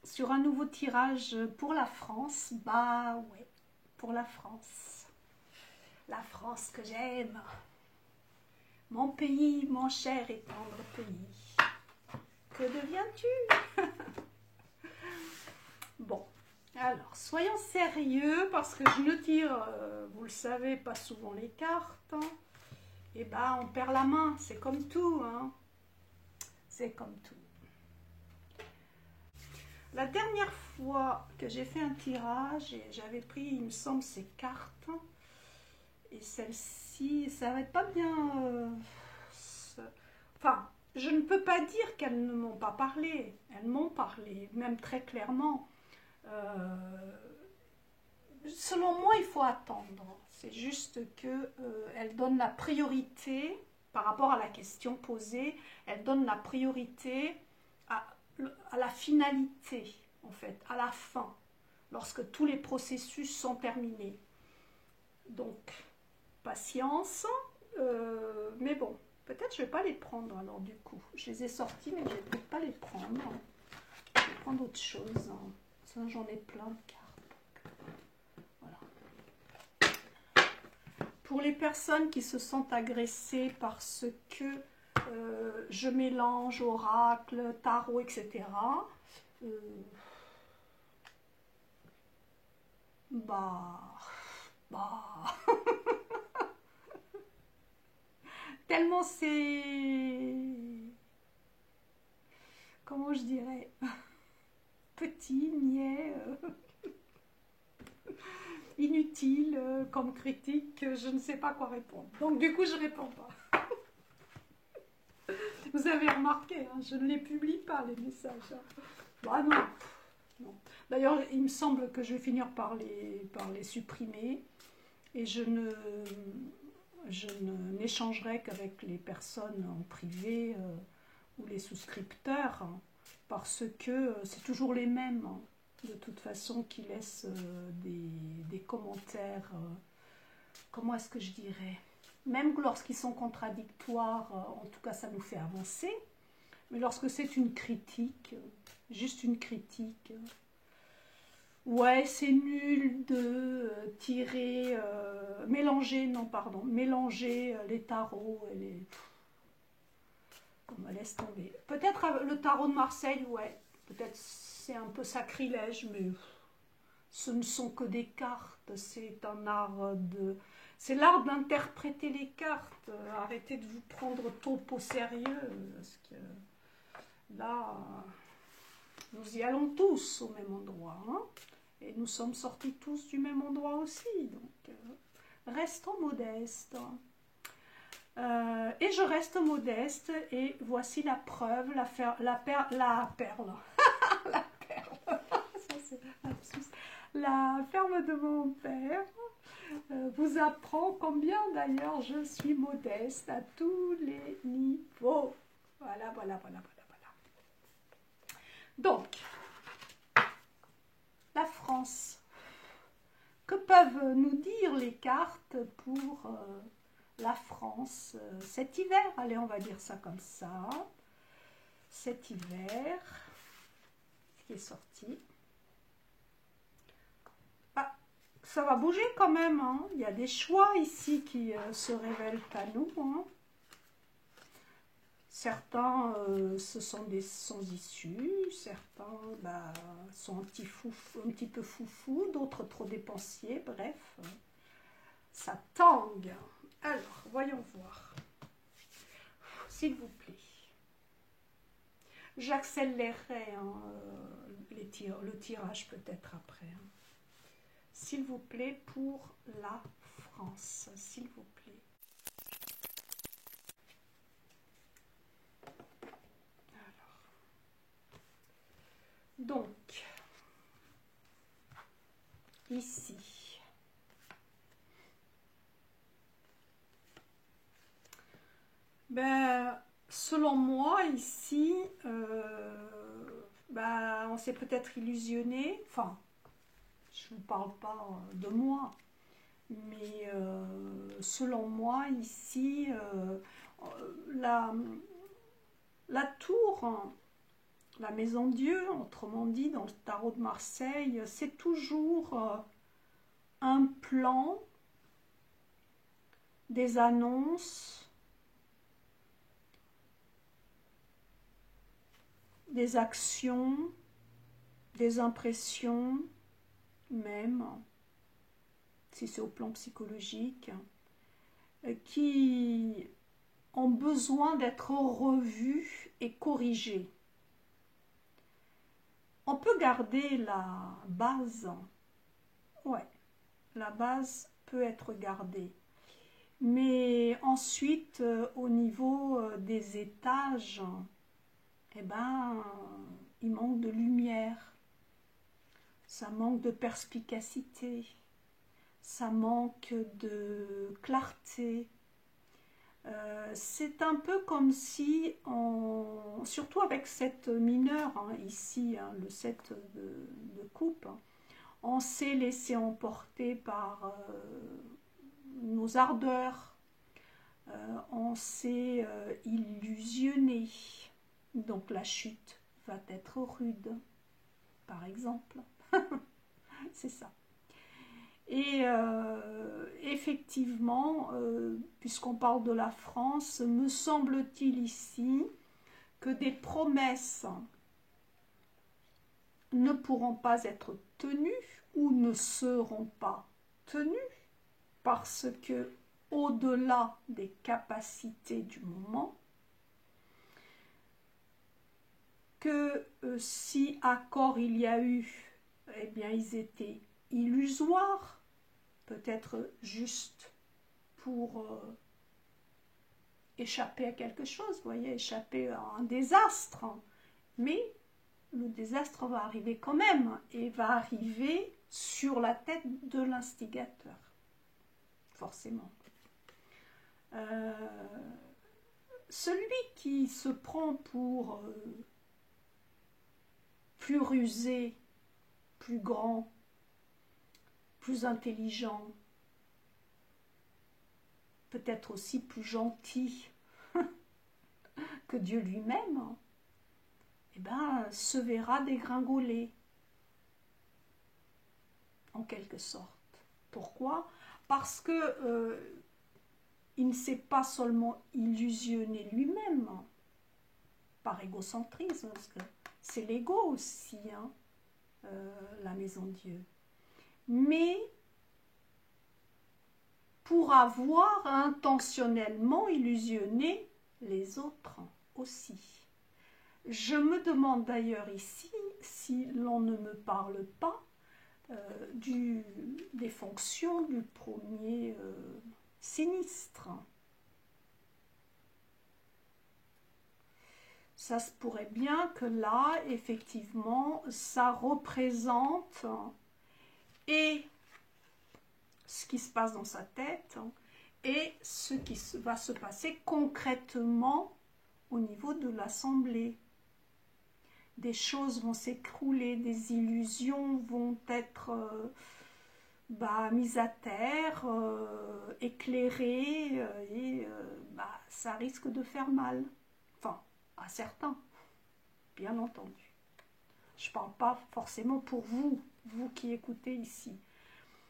sur un nouveau tirage pour la France. Bah ouais, pour la France. La France que j'aime. Mon pays, mon cher et tendre pays. Que deviens-tu? Bon, alors, soyons sérieux parce que je ne tire, vous le savez, pas souvent les cartes. Hein. Et ben, on perd la main, c'est comme tout. Hein. C'est comme tout. La dernière fois que j'ai fait un tirage, j'avais pris, il me semble, ces cartes. Et celle-ci, ça va pas bien. Enfin, je ne peux pas dire qu'elles ne m'ont pas parlé. Elles m'ont parlé, même très clairement. Selon moi, il faut attendre. C'est juste qu'elle donne la priorité, par rapport à la question posée, elle donne la priorité à, à la finalité, en fait, à la fin, lorsque tous les processus sont terminés. Donc, patience, mais bon, peut-être je ne vais pas les prendre alors du coup. Je les ai sortis, mais je ne vais peut-être pas les prendre. Je vais prendre autre chose. Ça, j'en ai plein de cartes. Voilà. Pour les personnes qui se sentent agressées parce que je mélange oracle, tarot, etc. Bah, tellement c'est, comment je dirais, petit, niais, inutile comme critique, je ne sais pas quoi répondre. Donc du coup, je réponds pas. Vous avez remarqué, hein, je ne les publie pas, les messages. Bah non, non. D'ailleurs, il me semble que je vais finir par les supprimer et je n'échangerai qu'avec les personnes en privé ou les souscripteurs hein, parce que c'est toujours les mêmes hein, de toute façon qui laissent des commentaires, comment est-ce que je dirais, même lorsqu'ils sont contradictoires, en tout cas ça nous fait avancer, mais lorsque c'est une critique, juste une critique, ouais, c'est nul de tirer, mélanger, non, pardon, mélanger les tarots et les... On me laisse tomber. Peut-être le tarot de Marseille, ouais, peut-être c'est un peu sacrilège, mais ce ne sont que des cartes, c'est un art de... C'est l'art d'interpréter les cartes. Arrêtez de vous prendre trop au sérieux, parce que là, nous y allons tous au même endroit, hein. Et nous sommes sortis tous du même endroit aussi, donc restons modestes. Et je reste modeste, et voici la preuve, la perle, la perle, ça c'est lapsus. La ferme de mon père vous apprend combien d'ailleurs je suis modeste à tous les niveaux. Voilà, voilà, voilà, voilà, voilà. Donc, la France. Que peuvent nous dire les cartes pour la France cet hiver? Allez, on va dire ça comme ça. Cet hiver, qui est sorti. Ah, ça va bouger quand même. Hein. Il y a des choix ici qui se révèlent à nous. Hein. Certains, ce sont des sans-issus, certains sont un petit peu foufou, d'autres trop dépensiers, bref, ça tangue. Alors, voyons voir, s'il vous plaît. J'accélérerai hein, le tirage peut-être après. Hein. S'il vous plaît, pour la France, s'il vous plaît. Donc, ici, selon moi, ici, on s'est peut-être illusionné, enfin, je ne vous parle pas de moi, mais selon moi, ici, la tour La maison Dieu, autrement dit, dans le tarot de Marseille, c'est toujours un plan, des annonces, des actions, des impressions, même, si c'est au plan psychologique, qui ont besoin d'être revues et corrigées. On peut garder la base, ouais, la base peut être gardée. Mais ensuite, au niveau des étages, eh ben, il manque de lumière, ça manque de perspicacité, ça manque de clarté. C'est un peu comme si, surtout avec cette mineure, hein, ici, hein, le 7 de coupe, on s'est laissé emporter par nos ardeurs, on s'est illusionné. Donc la chute va être rude, par exemple. C'est ça. Et effectivement, puisqu'on parle de la France, me semble-t-il ici que des promesses ne pourront pas être tenues ou ne seront pas tenues parce que, au-delà des capacités du moment, que si accord il y a eu, eh bien ils étaient illusoires, peut-être juste pour échapper à quelque chose, vous voyez, échapper à un désastre. Mais le désastre va arriver quand même et va arriver sur la tête de l'instigateur, forcément. Celui qui se prend pour plus rusé, plus grand, plus intelligent, peut-être aussi plus gentil que Dieu lui-même, eh ben, se verra dégringoler, en quelque sorte. Pourquoi? Parce que il ne s'est pas seulement illusionné lui-même, par égocentrisme, parce que c'est l'ego aussi, hein, la maison Dieu. Mais pour avoir intentionnellement illusionné les autres aussi. Je me demande d'ailleurs ici si l'on ne me parle pas des fonctions du premier sinistre. Ça se pourrait bien que là, effectivement, ça représente et ce qui se passe dans sa tête et ce qui va se passer concrètement au niveau de l'assemblée. Des choses vont s'écrouler, des illusions vont être mises à terre, éclairées, et ça risque de faire mal. Enfin, à certains, bien entendu. Je ne parle pas forcément pour vous, vous qui écoutez ici.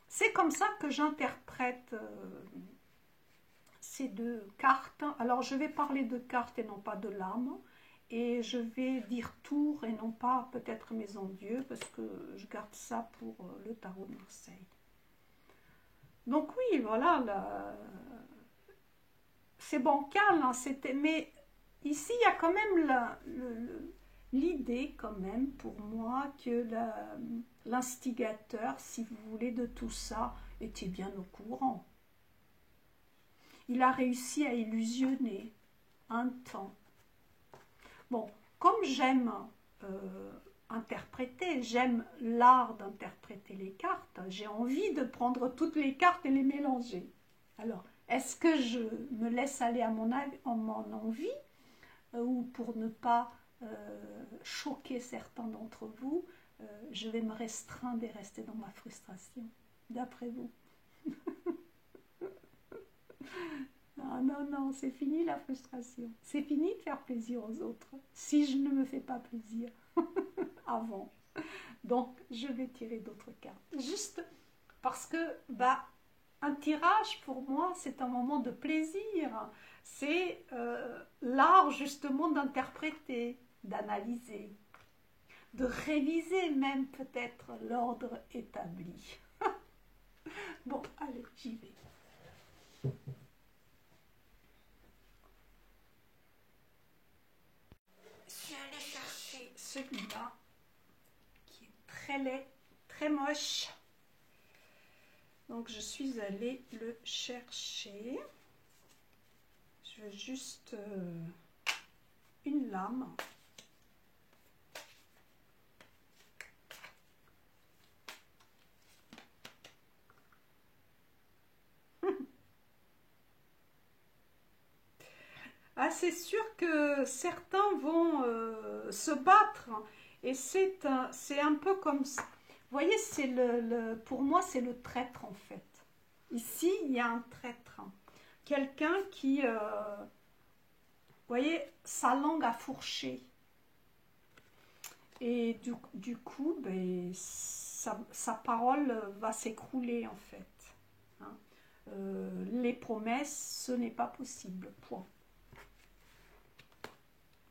C'est comme ça que j'interprète ces deux cartes. Alors, je vais parler de cartes et non pas de l'âme. Et je vais dire tour et non pas peut-être maison Dieu, parce que je garde ça pour le tarot de Marseille. Donc oui, voilà, c'est bancal, hein, mais ici il y a quand même l'idée quand même pour moi que l'instigateur, si vous voulez, de tout ça, était bien au courant. Il a réussi à illusionner un temps. Bon, comme j'aime interpréter, j'aime l'art d'interpréter les cartes, j'ai envie de prendre toutes les cartes et les mélanger. Alors, est-ce que je me laisse aller à mon envie ou pour ne pas choquer certains d'entre vous, je vais me restreindre et rester dans ma frustration, d'après vous. Non, non, non, c'est fini la frustration. C'est fini de faire plaisir aux autres si je ne me fais pas plaisir avant. Donc, je vais tirer d'autres cartes. Juste parce que, bah, un tirage, pour moi, c'est un moment de plaisir. C'est l'art, justement, d'interpréter, d'analyser, de réviser même peut-être l'ordre établi. Bon, allez, j'y vais. Je vais aller chercher celui-là, qui est très laid, très moche. Donc, je suis allée le chercher. Je veux juste une lame. Ah, c'est sûr que certains vont se battre et c'est un peu comme ça. Vous voyez, pour moi, c'est le traître en fait. Ici, il y a un traître. Quelqu'un qui, vous voyez, sa langue a fourché. Et du coup, ben, sa parole va s'écrouler en fait. Hein. Les promesses, ce n'est pas possible. Point.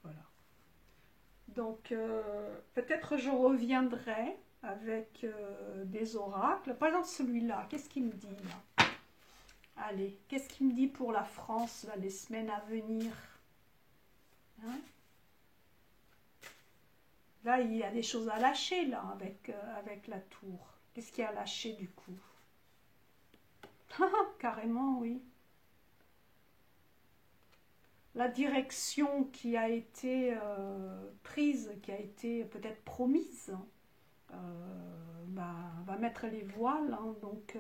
Voilà. Donc, peut-être je reviendrai avec des oracles. Par exemple, celui-là, qu'est-ce qu'il me dit là? Allez, qu'est-ce qu'il me dit pour la France, là, les semaines à venir? Hein? Là, il y a des choses à lâcher, là, avec la tour. Qu'est-ce qu'il y a à lâcher, du coup? Carrément, oui. La direction qui a été prise, qui a été peut-être promise, va mettre les voiles. Hein, donc,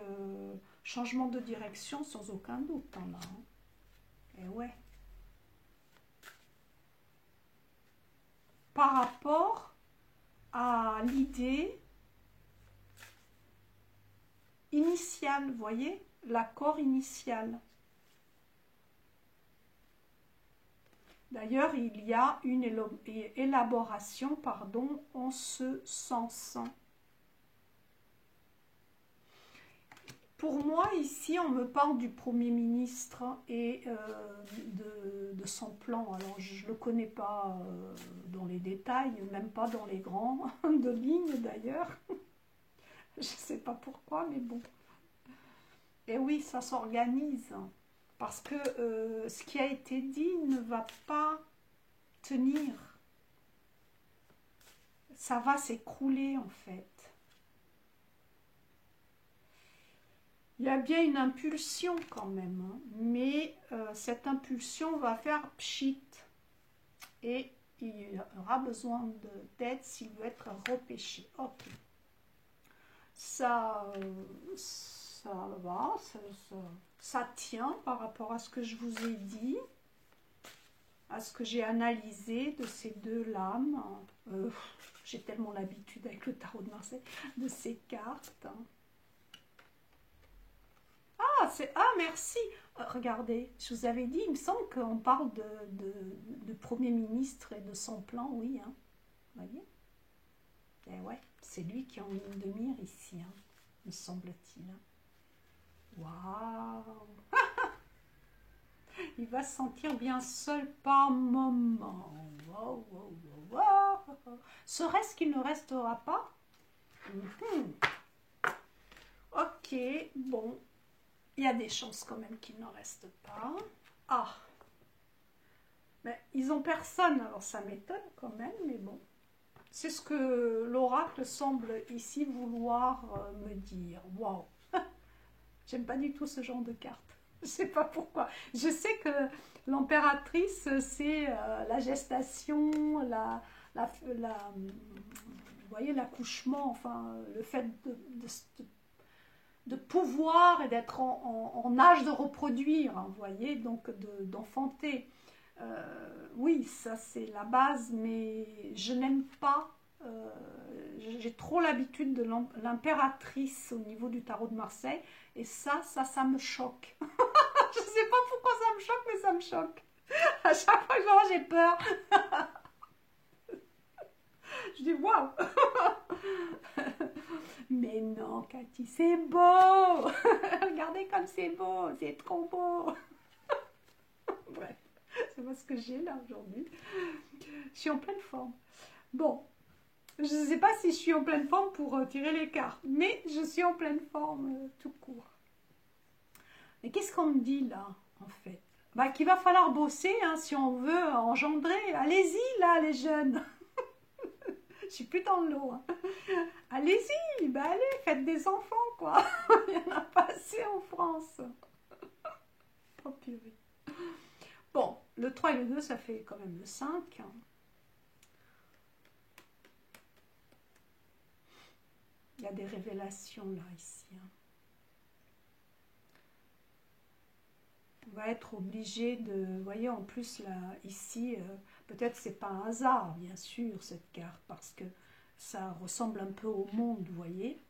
changement de direction sans aucun doute. Hein, là, hein. Et ouais. Par rapport à l'idée initiale, vous voyez, l'accord initial. D'ailleurs, il y a une élaboration, pardon, en ce sens. Pour moi, ici, on me parle du Premier ministre et de son plan. Alors, je ne le connais pas dans les détails, même pas dans les grands de ligne d'ailleurs. Je ne sais pas pourquoi, mais bon. Et oui, ça s'organise. Parce que ce qui a été dit ne va pas tenir. Ça va s'écrouler en fait. Il y a bien une impulsion quand même, hein, mais cette impulsion va faire pchit. Et il aura besoin d'aide s'il veut être repêché. Ok. Ça va, ça tient par rapport à ce que je vous ai dit, à ce que j'ai analysé de ces deux lames. J'ai tellement l'habitude avec le tarot de Marseille, de ces cartes. Ah, merci. Regardez, je vous avais dit, il me semble qu'on parle de Premier ministre et de son plan, oui. Hein. Vous voyez? Eh ouais, c'est lui qui est en ligne de mire ici, hein, me semble-t-il. Waouh! Il va se sentir bien seul par moment. Wow, wow, wow, wow. Serait-ce qu'il ne restera pas? Ok, bon. Il y a des chances quand même qu'il ne reste pas. Ah! Mais ils ont personne, alors ça m'étonne quand même, mais bon. C'est ce que l'oracle semble ici vouloir me dire. Waouh! J'aime pas du tout ce genre de carte. Je sais pas pourquoi. Je sais que l'impératrice, c'est la gestation, vous voyez, l'accouchement, enfin, le fait de pouvoir et d'être en âge de reproduire, hein, vous voyez, donc d'enfanter. Oui, ça c'est la base, mais je n'aime pas. J'ai trop l'habitude de l'impératrice au niveau du tarot de Marseille, et ça me choque. Je ne sais pas pourquoi ça me choque, mais ça me choque. À chaque fois que je vois, j'ai peur. Je dis waouh. Mais non, Cathy, c'est beau. Regardez comme c'est beau, c'est trop beau. Bref, c'est pas ce que j'ai là aujourd'hui. Je suis en pleine forme. Bon, je ne sais pas si je suis en pleine forme pour tirer les cartes, mais je suis en pleine forme tout court. Mais qu'est-ce qu'on me dit là, en fait? Bah, qu'il va falloir bosser hein, si on veut engendrer. Allez-y là, les jeunes. Je suis plus dans l'eau. Hein. Allez-y, bah allez, faites des enfants, quoi. Il n'y en a pas assez en France. Oh, purée. Bon, le 3 et le 2, ça fait quand même le 5. Il y a des révélations là, ici. Hein. On va être obligé de... Vous voyez, en plus, là, ici, peut-être c'est pas un hasard, bien sûr, cette carte, parce que ça ressemble un peu au monde, vous voyez.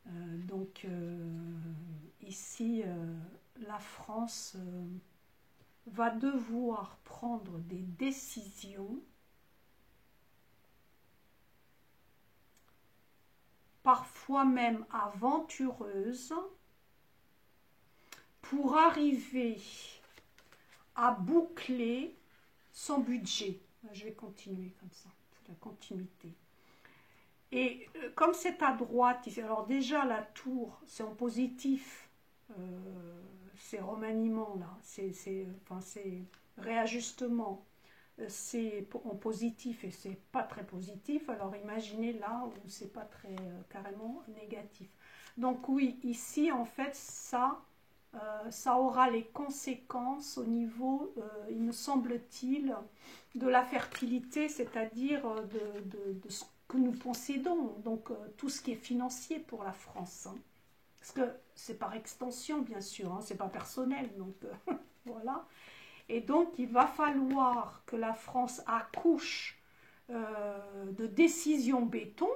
Donc, ici, la France va devoir prendre des décisions parfois même aventureuses pour arriver à boucler son budget. Je vais continuer comme ça, c'est la continuité. Et comme c'est à droite, alors déjà la tour, c'est en positif, c'est remaniement là, c'est réajustement, c'est en positif et c'est pas très positif, alors imaginez là où c'est pas très carrément négatif. Donc oui, ici en fait ça aura les conséquences au niveau, il me semble-t-il, de la fertilité, c'est-à-dire de ce que nous possédons, donc tout ce qui est financier pour la France. Hein. Parce que c'est par extension, bien sûr, hein, c'est pas personnel, donc voilà. Et donc, il va falloir que la France accouche de décisions béton,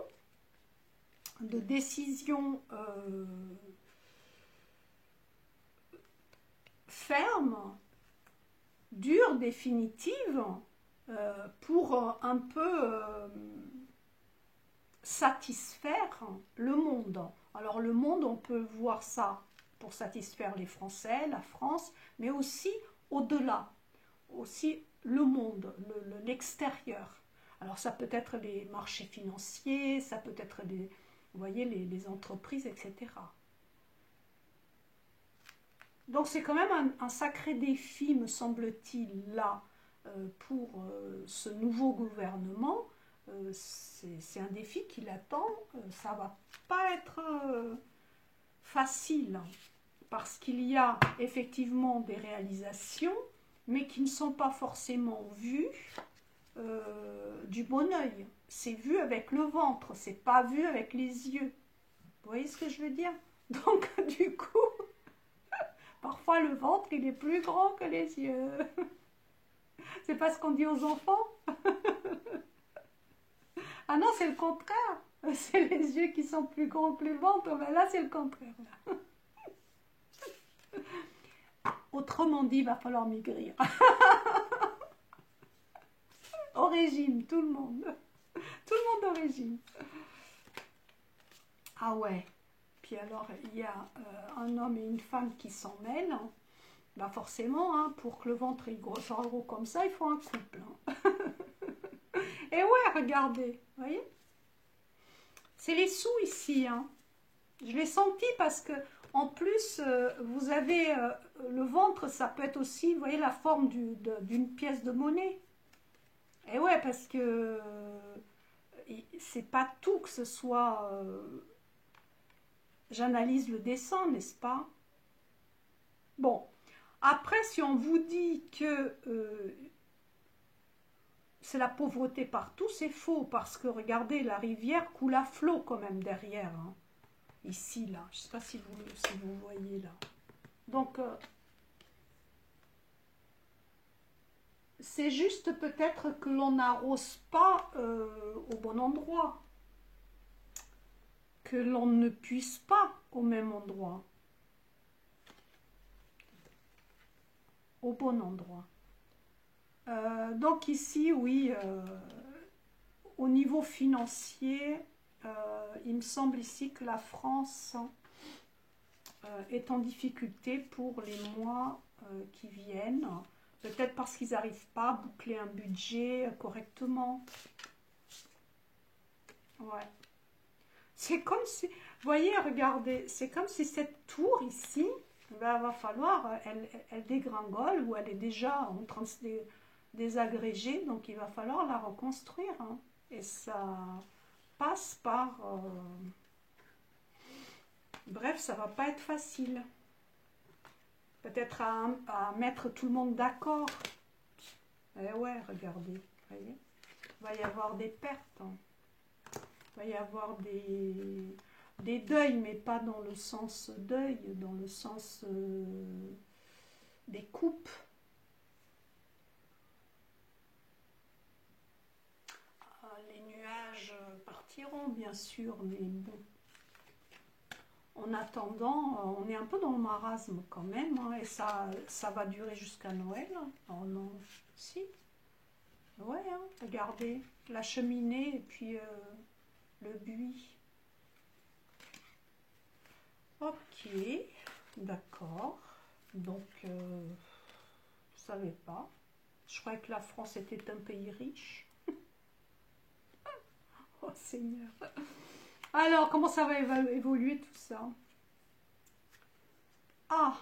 de décisions fermes, dures, définitives, pour un peu satisfaire le monde. Alors le monde, on peut voir ça pour satisfaire les Français, la France, mais aussi au-delà, aussi le monde, l'extérieur. Alors ça peut être les marchés financiers, ça peut être les, vous voyez, les entreprises, etc. Donc c'est quand même un sacré défi, me semble-t-il, là, pour ce nouveau gouvernement. C'est un défi qui l'attend, ça va pas être facile, parce qu'il y a effectivement des réalisations, mais qui ne sont pas forcément vues du bon oeil. C'est vu avec le ventre, c'est pas vu avec les yeux. Vous voyez ce que je veux dire? Donc du coup, parfois le ventre il est plus grand que les yeux. C'est pas ce qu'on dit aux enfants? Ah non, c'est le contraire. C'est les yeux qui sont plus grands que le ventre. Ben là, c'est le contraire. Autrement dit, il va falloir maigrir. Au régime, tout le monde. Tout le monde au régime. Ah ouais. Puis alors, il y a un homme et une femme qui s'en mêlent. Bah forcément, hein, pour que le ventre il grosse en gros comme ça, il faut un couple. Hein. Et ouais, regardez, vous voyez? C'est les sous ici. Hein. Je l'ai senti parce que en plus, vous avez le ventre, ça peut être aussi, vous voyez, la forme d'une pièce de monnaie. Et ouais, parce que c'est pas tout que ce soit... j'analyse le dessin, n'est-ce pas? Bon, après, si on vous dit que c'est la pauvreté partout, c'est faux, parce que regardez, la rivière coule à flot quand même derrière. Hein. Ici, là, je ne sais pas si vous voyez là. Donc, c'est juste peut-être que l'on n'arrose pas au bon endroit, que l'on ne puisse pas au même endroit. au bon endroit. Donc ici, oui, au niveau financier, il me semble ici que la France est en difficulté pour les mois qui viennent. Peut-être parce qu'ils n'arrivent pas à boucler un budget correctement. Ouais. C'est comme si, vous voyez, regardez, c'est comme si cette tour ici, ben, va falloir, elle dégringole ou elle est déjà en train de se désagréger, donc il va falloir la reconstruire. Hein. Et ça passe par... bref, ça va pas être facile. Peut-être à mettre tout le monde d'accord. Eh ouais, regardez, voyez, il va y avoir des pertes. Hein. Il va y avoir des deuils, mais pas dans le sens deuil, dans le sens des coupes. Les nuages partiront, bien sûr, mais bon. En attendant, on est un peu dans le marasme quand même, hein, et ça va durer jusqu'à Noël. Oh non, si. Ouais, hein, regardez, la cheminée et puis le buis. Ok, d'accord. Donc, je ne savais pas. Je croyais que la France était un pays riche. Oh Seigneur. Alors, comment ça va évoluer tout ça? Ah,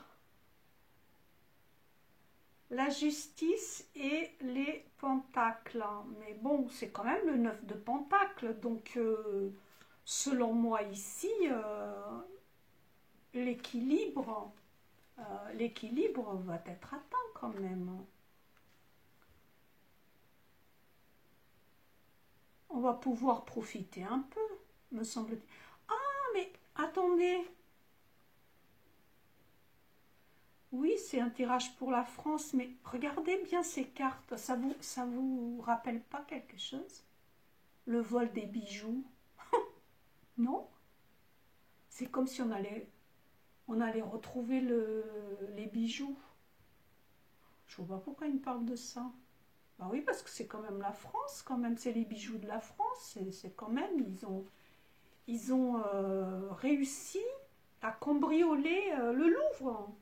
la justice et les pentacles. Mais bon, c'est quand même le 9 de pentacles. Donc, selon moi ici, l'équilibre va être atteint quand même. On va pouvoir profiter un peu, me semble-t-il. Ah, mais attendez. Oui, c'est un tirage pour la France, mais regardez bien ces cartes. Ça vous rappelle pas quelque chose? Le vol des bijoux? Non? C'est comme si on allait retrouver les bijoux. Je vois pas pourquoi ils me parlent de ça. Bah oui, parce que c'est quand même la France, quand même. C'est les bijoux de la France. C'est quand même, ils ont réussi à cambrioler le Louvre.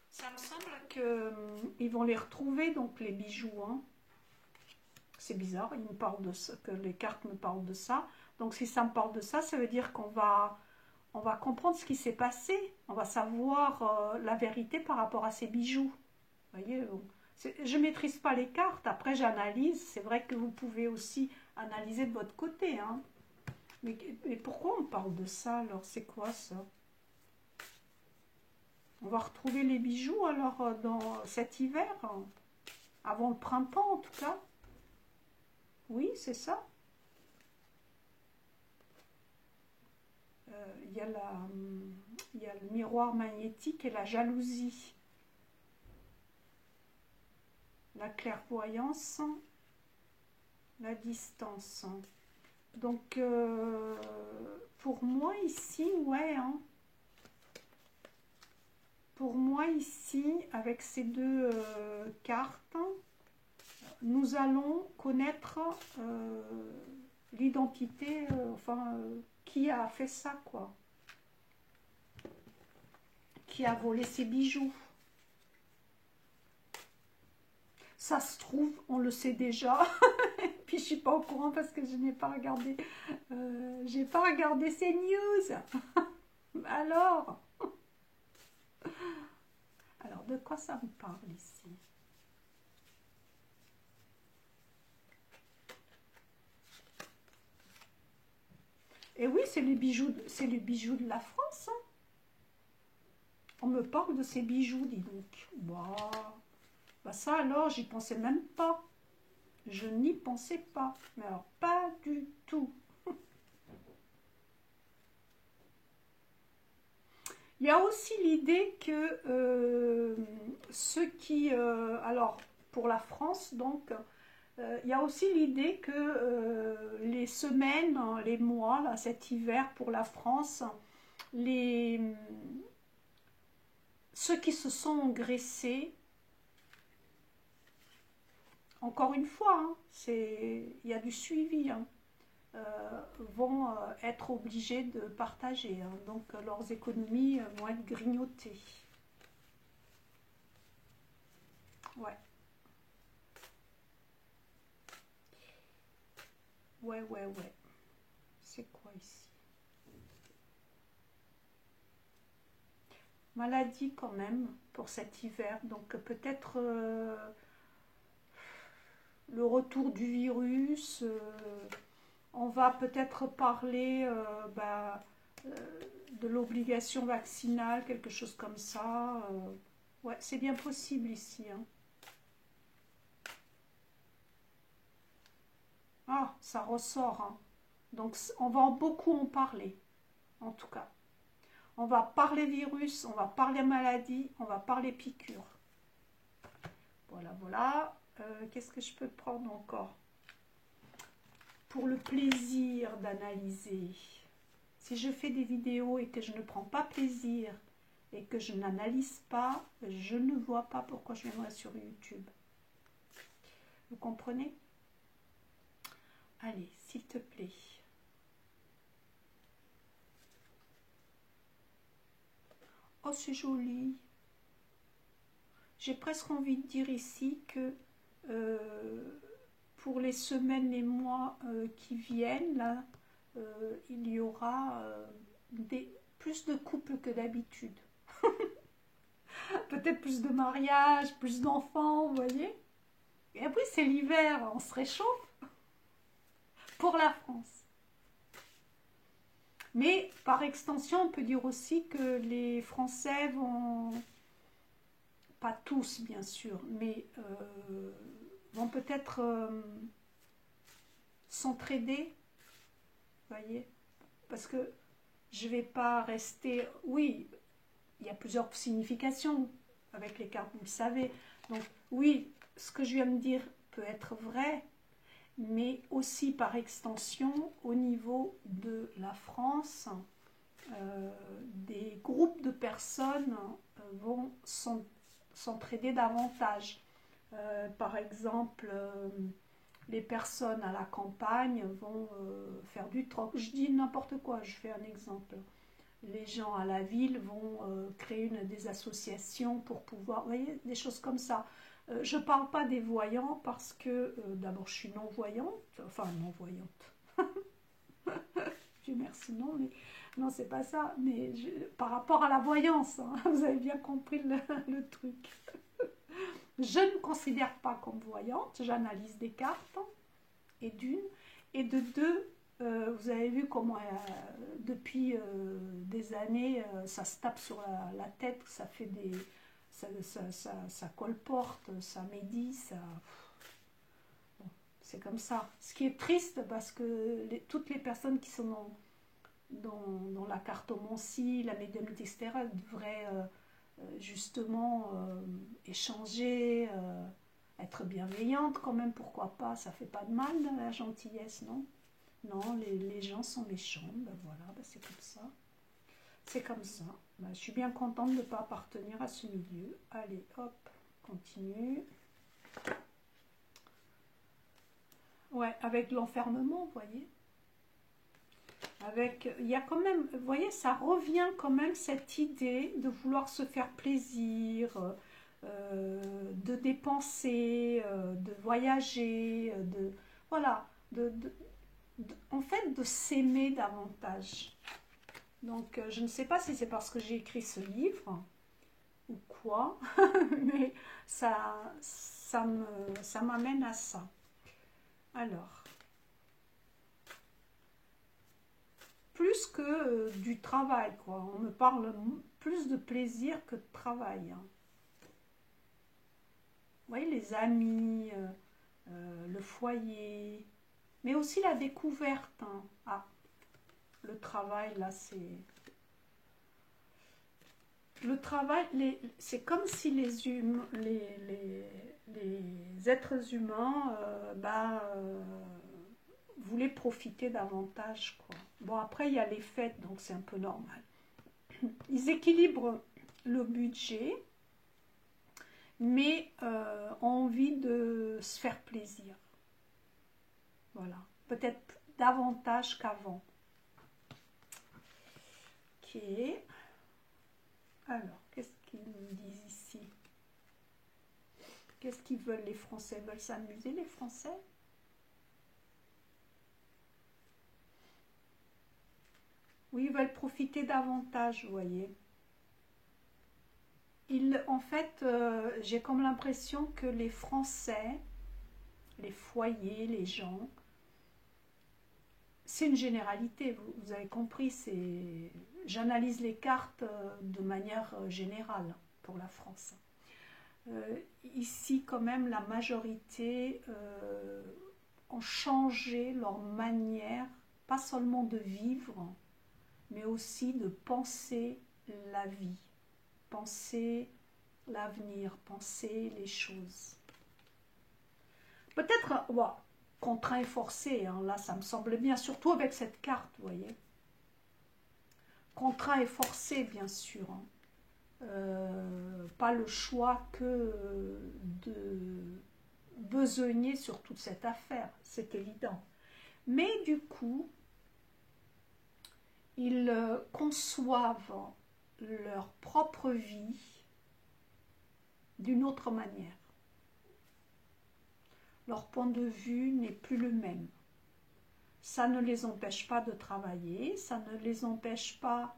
Ça me semble qu'ils vont les retrouver, donc les bijoux. Hein. C'est bizarre, ils me parlent de ça, que les cartes me parlent de ça. Donc si ça me parle de ça, ça veut dire on va comprendre ce qui s'est passé. On va savoir la vérité par rapport à ces bijoux. Vous voyez, je ne maîtrise pas les cartes, après j'analyse. C'est vrai que vous pouvez aussi analyser de votre côté. Hein. Mais pourquoi on parle de ça alors? C'est quoi ça? On va retrouver les bijoux alors dans cet hiver, avant le printemps en tout cas. Oui, c'est ça. Il y a le miroir magnétique et la jalousie. La clairvoyance, la distance. Donc, pour moi ici, ouais, hein, pour moi ici, avec ces deux cartes, nous allons connaître l'identité, qui a fait ça, quoi. Qui a volé ses bijoux. Ça se trouve, on le sait déjà. Puis je suis pas au courant parce que je n'ai pas regardé. J'ai pas regardé ces news. Alors de quoi ça me parle ici? Et oui, c'est les bijoux de la France. Hein. On me parle de ces bijoux, dis donc. Bah ça alors, j'y pensais même pas. Je n'y pensais pas. Mais alors, pas du tout. Il y a aussi l'idée que ceux qui... alors, pour la France, donc, il y a aussi l'idée que les semaines, les mois, là, cet hiver pour la France, ceux qui se sont engraissés, encore une fois, hein, il y a du suivi, hein, vont être obligés de partager, hein, donc leurs économies vont être grignotées. Ouais. Ouais. C'est quoi ici? Maladie quand même pour cet hiver, donc peut-être le retour du virus, on va peut-être parler de l'obligation vaccinale, quelque chose comme ça. Ouais, c'est bien possible ici, hein. Ah, ça ressort, hein. Donc on va beaucoup en parler, en tout cas. On va parler virus, on va parler maladie, on va parler piqûres. Voilà. Qu'est-ce que je peux prendre encore? Pour le plaisir d'analyser. Si je fais des vidéos et que je ne prends pas plaisir et que je n'analyse pas, je ne vois pas pourquoi je viendrai sur YouTube. Vous comprenez? Allez, s'il te plaît. Oh, c'est joli. J'ai presque envie de dire ici que pour les semaines et mois qui viennent, là, il y aura plus de couples que d'habitude. Peut-être plus de mariages, plus d'enfants, vous voyez. Et après, c'est l'hiver, on se réchauffe pour la France. Mais par extension, on peut dire aussi que les Français vont, pas tous bien sûr, mais vont peut-être s'entraider, vous voyez. Parce que je ne vais pas rester... Oui, il y a plusieurs significations avec les cartes, vous le savez. Donc oui, ce que je viens de dire peut être vrai, mais aussi par extension, au niveau de la France, des groupes de personnes vont s'entraider davantage. Par exemple, les personnes à la campagne vont faire du troc. Je dis n'importe quoi, je fais un exemple. Les gens à la ville vont créer des associations pour pouvoir, vous voyez, des choses comme ça. Je ne parle pas des voyants parce que d'abord je suis non-voyante, enfin non-voyante. Dieu merci, non, mais non, c'est pas ça. Mais par rapport à la voyance, hein, vous avez bien compris le truc. Je ne me considère pas comme voyante, j'analyse des cartes, et d'une, et de deux, vous avez vu comment depuis des années, ça se tape sur la tête, ça fait des... Ça colporte, ça médit, ça... Bon, c'est comme ça. Ce qui est triste, parce que toutes les personnes qui sont dans la cartomancie, la médiumnité, etc., devraient justement échanger, être bienveillante quand même, pourquoi pas, ça fait pas de mal la gentillesse, non? Non, les gens sont méchants, ben voilà, ben c'est comme ça. C'est comme ça. Ben, je suis bien contente de ne pas appartenir à ce milieu. Allez, hop, continue. Ouais, avec l'enfermement, vous voyez. Avec, il y a quand même, vous voyez, ça revient quand même cette idée de vouloir se faire plaisir, de dépenser, de voyager, voilà, en fait, de s'aimer davantage. Donc, je ne sais pas si c'est parce que j'ai écrit ce livre ou quoi, mais ça m'amène à ça. Alors, plus que du travail, quoi. On me parle plus de plaisir que de travail, hein. Vous voyez, les amis, le foyer, mais aussi la découverte, hein. Ah, le travail, là, c'est... Le travail, c'est comme si les êtres humains voulaient profiter davantage, quoi. Bon, après, il y a les fêtes, donc c'est un peu normal. ils équilibrent le budget, mais ont envie de se faire plaisir. Voilà, peut-être davantage qu'avant. Ok. Alors, qu'est-ce qu'ils nous disent ici? Qu'est-ce qu'ils veulent les Français? Ils veulent s'amuser les Français? Oui, ils veulent profiter davantage, vous voyez. En fait, j'ai comme l'impression que les Français, les foyers, les gens, c'est une généralité, vous avez compris, j'analyse les cartes de manière générale pour la France. Ici, quand même, la majorité ont changé leur manière, pas seulement de vivre, mais aussi de penser la vie, penser l'avenir, penser les choses. Peut-être, ouais, contraint et forcé, hein, là ça me semble bien, surtout avec cette carte, vous voyez. Contraint et forcé, bien sûr. Hein. Pas le choix que de besogner sur toute cette affaire, c'est évident. Mais du coup, ils conçoivent leur propre vie d'une autre manière. Leur point de vue n'est plus le même. Ça ne les empêche pas de travailler, ça ne les empêche pas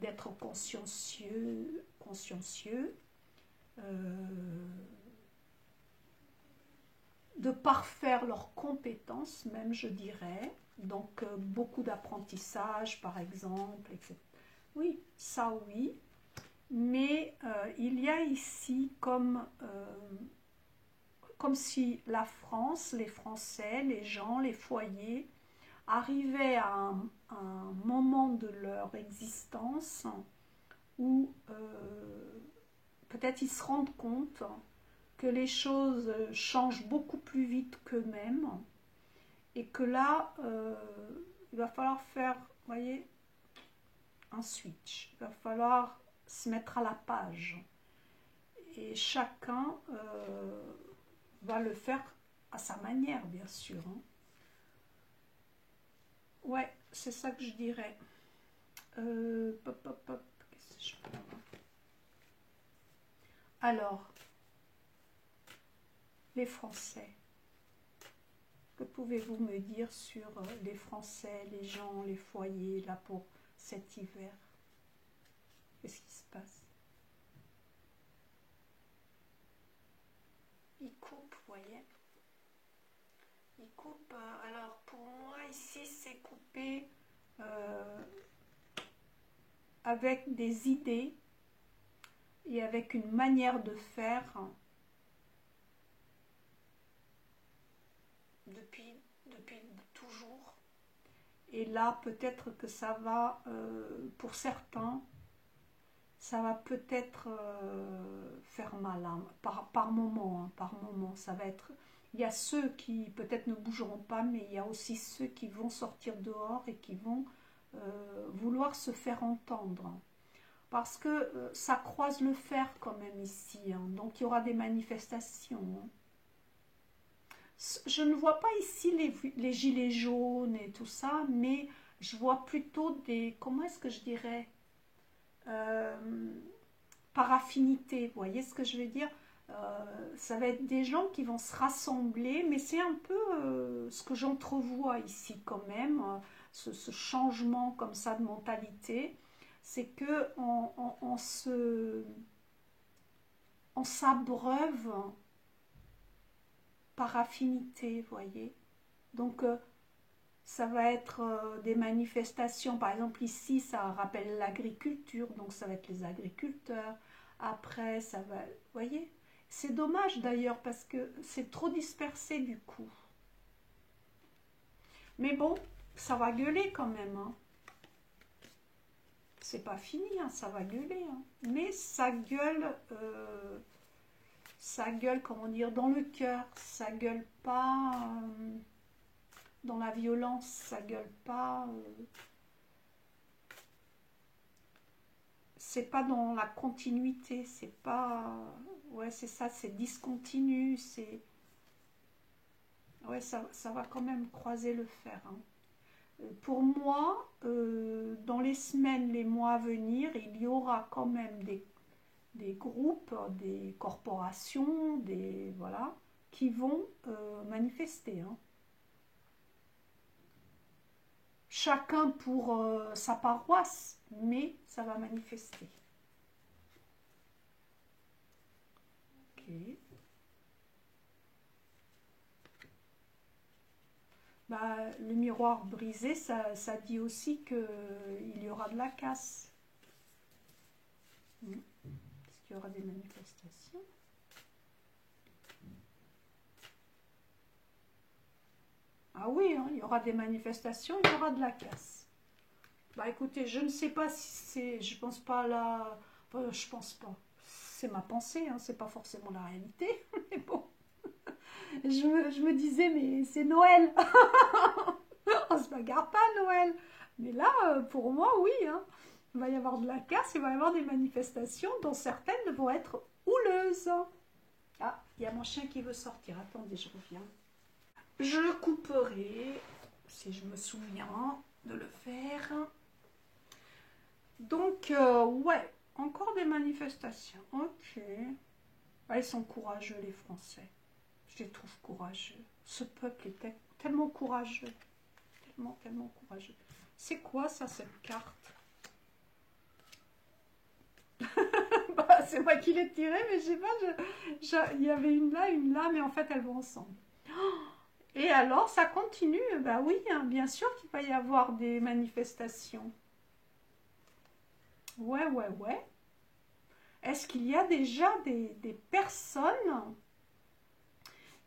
d'être consciencieux, de parfaire leurs compétences même, je dirais. Donc beaucoup d'apprentissage par exemple, etc. Oui, ça oui. Mais il y a ici comme si la France, les Français, les gens, les foyers arrivaient à un moment de leur existence où peut-être ils se rendent compte que les choses changent beaucoup plus vite qu'eux-mêmes et que là, il va falloir faire, vous voyez, un switch. Il va falloir se mettre à la page. Et chacun va le faire à sa manière, bien sûr. Hein. Ouais, c'est ça que je dirais. Qu'est-ce que je peux avoir? Alors, les Français. Que pouvez-vous me dire sur les Français, les gens, les foyers, là pour cet hiver? Qu'est-ce qui se passe? Ils coupent, vous voyez? Ils coupent. Alors, pour moi, ici, c'est coupé avec des idées et avec une manière de faire depuis toujours. Et là, peut-être que ça va, pour certains, ça va peut-être faire mal, hein, par moment, hein, par moment. Ça va être. Il y a ceux qui peut-être ne bougeront pas, mais il y a aussi ceux qui vont sortir dehors et qui vont vouloir se faire entendre. Parce que ça croise le fer quand même ici, hein, donc il y aura des manifestations. Hein. Je ne vois pas ici les gilets jaunes et tout ça, mais je vois plutôt des, comment est-ce que je dirais, par affinité, vous voyez ce que je veux dire? Ça va être des gens qui vont se rassembler, mais c'est un peu ce que j'entrevois ici quand même, ce changement comme ça de mentalité, c'est que on s'abreuve par affinité, vous voyez. Donc ça va être des manifestations, par exemple ici ça rappelle l'agriculture, donc ça va être les agriculteurs, après ça va, vous voyez. C'est dommage d'ailleurs parce que c'est trop dispersé du coup. Mais bon, ça va gueuler quand même. Hein. C'est pas fini, hein, ça va gueuler. Hein. Mais ça gueule, comment dire, dans le cœur. Ça gueule pas dans la violence, ça gueule pas. c'est pas dans la continuité, c'est pas... Ouais, c'est ça, c'est discontinu, c'est... Ouais, ça va quand même croiser le fer, hein. Pour moi, dans les semaines, les mois à venir, il y aura quand même des groupes, des corporations, des... Voilà, qui vont manifester, hein. Chacun pour sa paroisse, mais ça va manifester. Ok. Bah, le miroir brisé, ça dit aussi qu'il y aura de la casse. Est-ce qu'il y aura des manifestations? Ah oui, hein, il y aura des manifestations, il y aura de la casse. Bah écoutez, je ne sais pas si c'est... Je pense pas là... je pense pas. C'est ma pensée, hein, c'est pas forcément la réalité. Mais bon, je me disais, mais c'est Noël. On se bagarre pas à Noël. Mais là, pour moi, oui, hein. Il va y avoir de la casse, il va y avoir des manifestations dont certaines vont être houleuses. Ah, il y a mon chien qui veut sortir. Attendez, je reviens. Je le couperai, si je me souviens de le faire. Donc, ouais, encore des manifestations. Ok. Ah, ils sont courageux, les Français. Je les trouve courageux. Ce peuple est tellement courageux. Tellement, tellement courageux. C'est quoi ça, cette carte? Bah, c'est moi qui l'ai tirée, mais je sais pas, il y avait une là, mais en fait elles vont ensemble. Et alors, ça continue. Bah oui, hein, bien sûr qu'il va y avoir des manifestations. Ouais, ouais, ouais. Est-ce qu'il y a déjà des personnes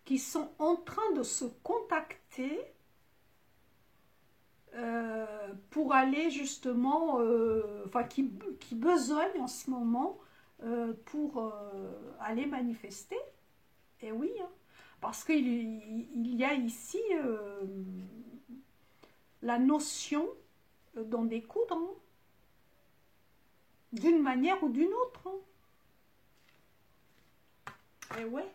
qui sont en train de se contacter pour aller justement, enfin qui besognent en ce moment pour aller manifester? Et oui, hein, parce qu'il y a ici la notion d'en découdre, hein, d'une manière ou d'une autre, hein. Et ouais.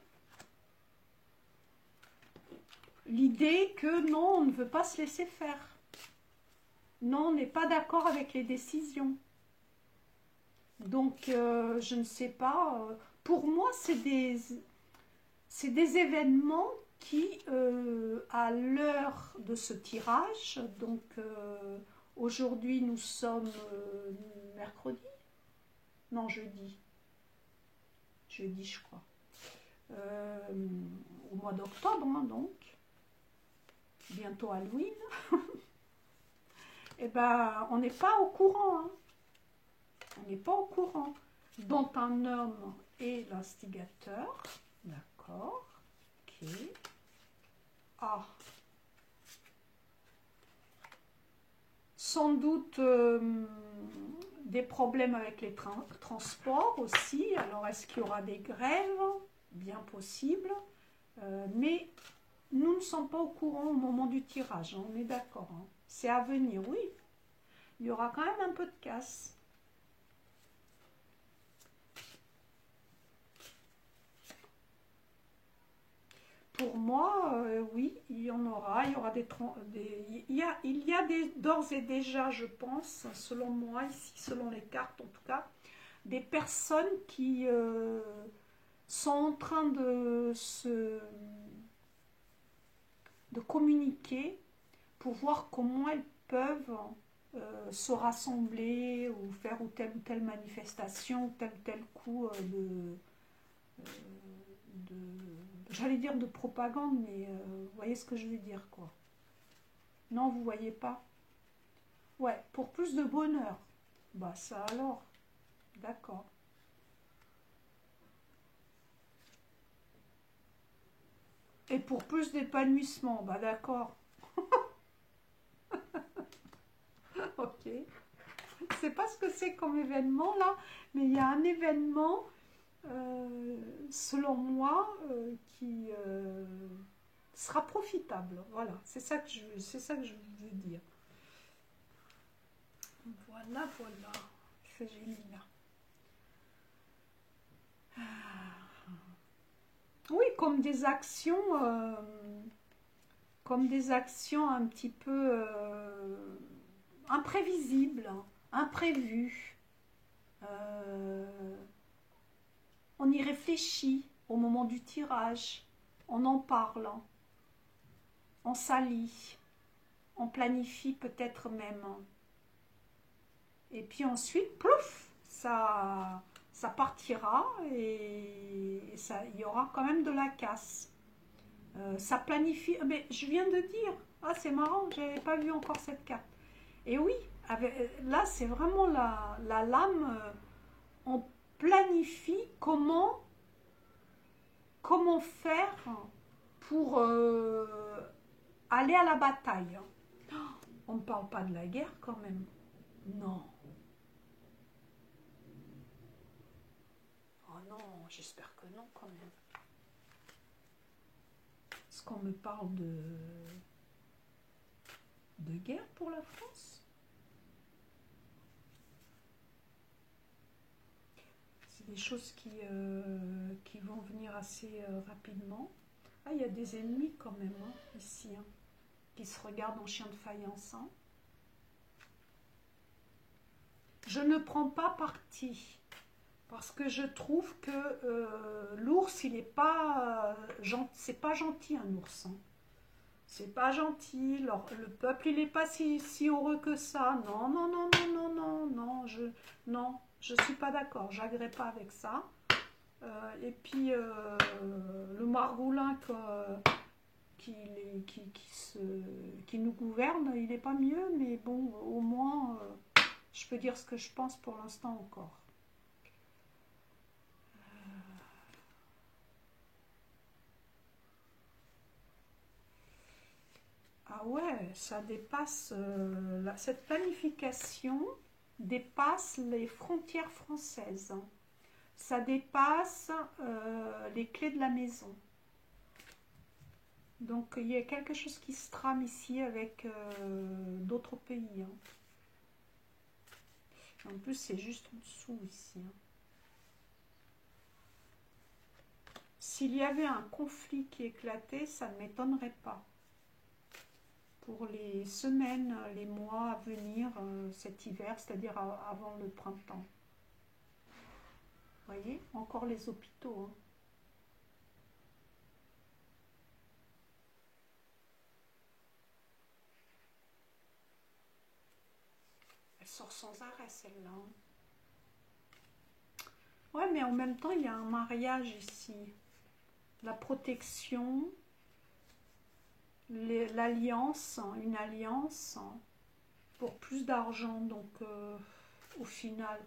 L'idée que non, on ne veut pas se laisser faire. Non, on n'est pas d'accord avec les décisions. Donc, je ne sais pas. Pour moi, c'est des événements qui, à l'heure de ce tirage, donc aujourd'hui nous sommes mercredi? Non, jeudi. Jeudi, je crois. Au mois d'octobre, hein, donc. Bientôt Halloween. Eh ben, on n'est pas au courant, hein. On n'est pas au courant. Dont un homme est l'instigateur. D'accord. Ok. Ah. Sans doute des problèmes avec les transports aussi. Alors, est-ce qu'il y aura des grèves? Bien possible. Mais nous ne sommes pas au courant au moment du tirage, hein, on est d'accord, hein. C'est à venir, oui. Il y aura quand même un peu de casse. Pour moi, oui, il y en aura. Il y aura il y a d'ores et déjà, je pense, selon moi, ici, selon les cartes en tout cas, des personnes qui sont en train de communiquer pour voir comment elles peuvent se rassembler ou faire ou telle manifestation, tel coup j'allais dire de propagande, mais vous voyez ce que je veux dire, quoi. Non, vous voyez pas? Ouais, pour plus de bonheur. Bah ça alors, d'accord. Et pour plus d'épanouissement, bah d'accord. Ok. Je sais pas ce que c'est comme événement là, mais il y a un événement, selon moi, qui sera profitable. Voilà, c'est ça que je veux dire. Voilà, voilà. C'est génial. Oui, comme des actions un petit peu imprévisibles, hein, imprévues. Euh, on y réfléchit au moment du tirage, on en parle, on s'allie, on planifie peut-être même. Et puis ensuite, plouf, ça partira et ça, il y aura quand même de la casse. Ça planifie. Mais je viens de dire, ah c'est marrant, j'avais pas vu encore cette carte. Et oui, là c'est vraiment la lame. On planifie comment faire pour aller à la bataille. On ne parle pas de la guerre quand même. Non. Oh non, j'espère que non quand même. Est-ce qu'on me parle de guerre pour la France? C'est des choses qui vont venir assez rapidement. Ah, il y a des ennemis quand même, hein, ici, hein, qui se regardent en chien de faïence. Hein. Je ne prends pas parti. Parce que je trouve que l'ours, il n'est pas c'est pas gentil un ours. Hein. C'est pas gentil. Le peuple, il n'est pas si heureux que ça. Non, non, non, non, non, non, non, je suis pas d'accord. J'agréais pas avec ça. Et puis le margoulin qui nous gouverne, il n'est pas mieux, mais bon, au moins, je peux dire ce que je pense pour l'instant encore. Ah ouais, ça dépasse, cette planification dépasse les frontières françaises. Hein. Ça dépasse les clés de la maison. Donc il y a quelque chose qui se trame ici avec d'autres pays. Hein. En plus, c'est juste en dessous ici. Hein. S'il y avait un conflit qui éclatait, ça ne m'étonnerait pas. Pour les semaines, les mois à venir cet hiver, c'est-à-dire avant le printemps. Vous voyez, encore les hôpitaux. Hein. Elle sort sans arrêt celle-là. Hein. Ouais, mais en même temps, il y a un mariage ici. La protection, l'alliance, une alliance pour plus d'argent. Donc, au final,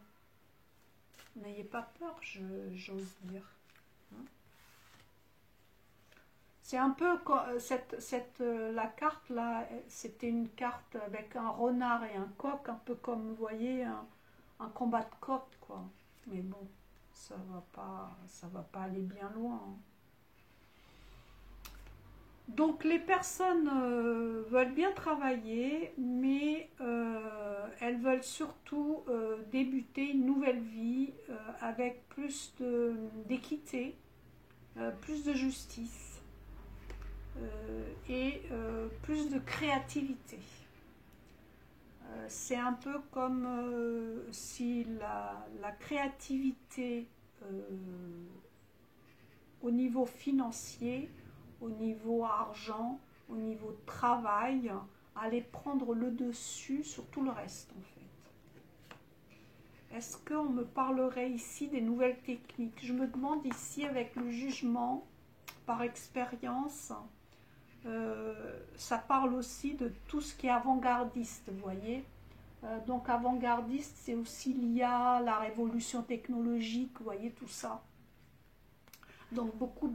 n'ayez pas peur, j'ose dire. Hein. C'est un peu la carte là, c'était une carte avec un renard et un coq, un peu comme vous voyez un combat de coq quoi. Mais bon, ça va pas aller bien loin. Hein. Donc les personnes veulent bien travailler, mais elles veulent surtout débuter une nouvelle vie avec plus d'équité, plus de justice et plus de créativité. C'est un peu comme si la créativité au niveau financier, au niveau argent, au niveau travail, allait prendre le dessus sur tout le reste en fait. Est-ce qu'on me parlerait ici des nouvelles techniques? Je me demande ici avec le jugement par expérience, ça parle aussi de tout ce qui est avant-gardiste, vous voyez. Donc avant-gardiste, c'est aussi l'IA, la révolution technologique, vous voyez tout ça. Donc beaucoup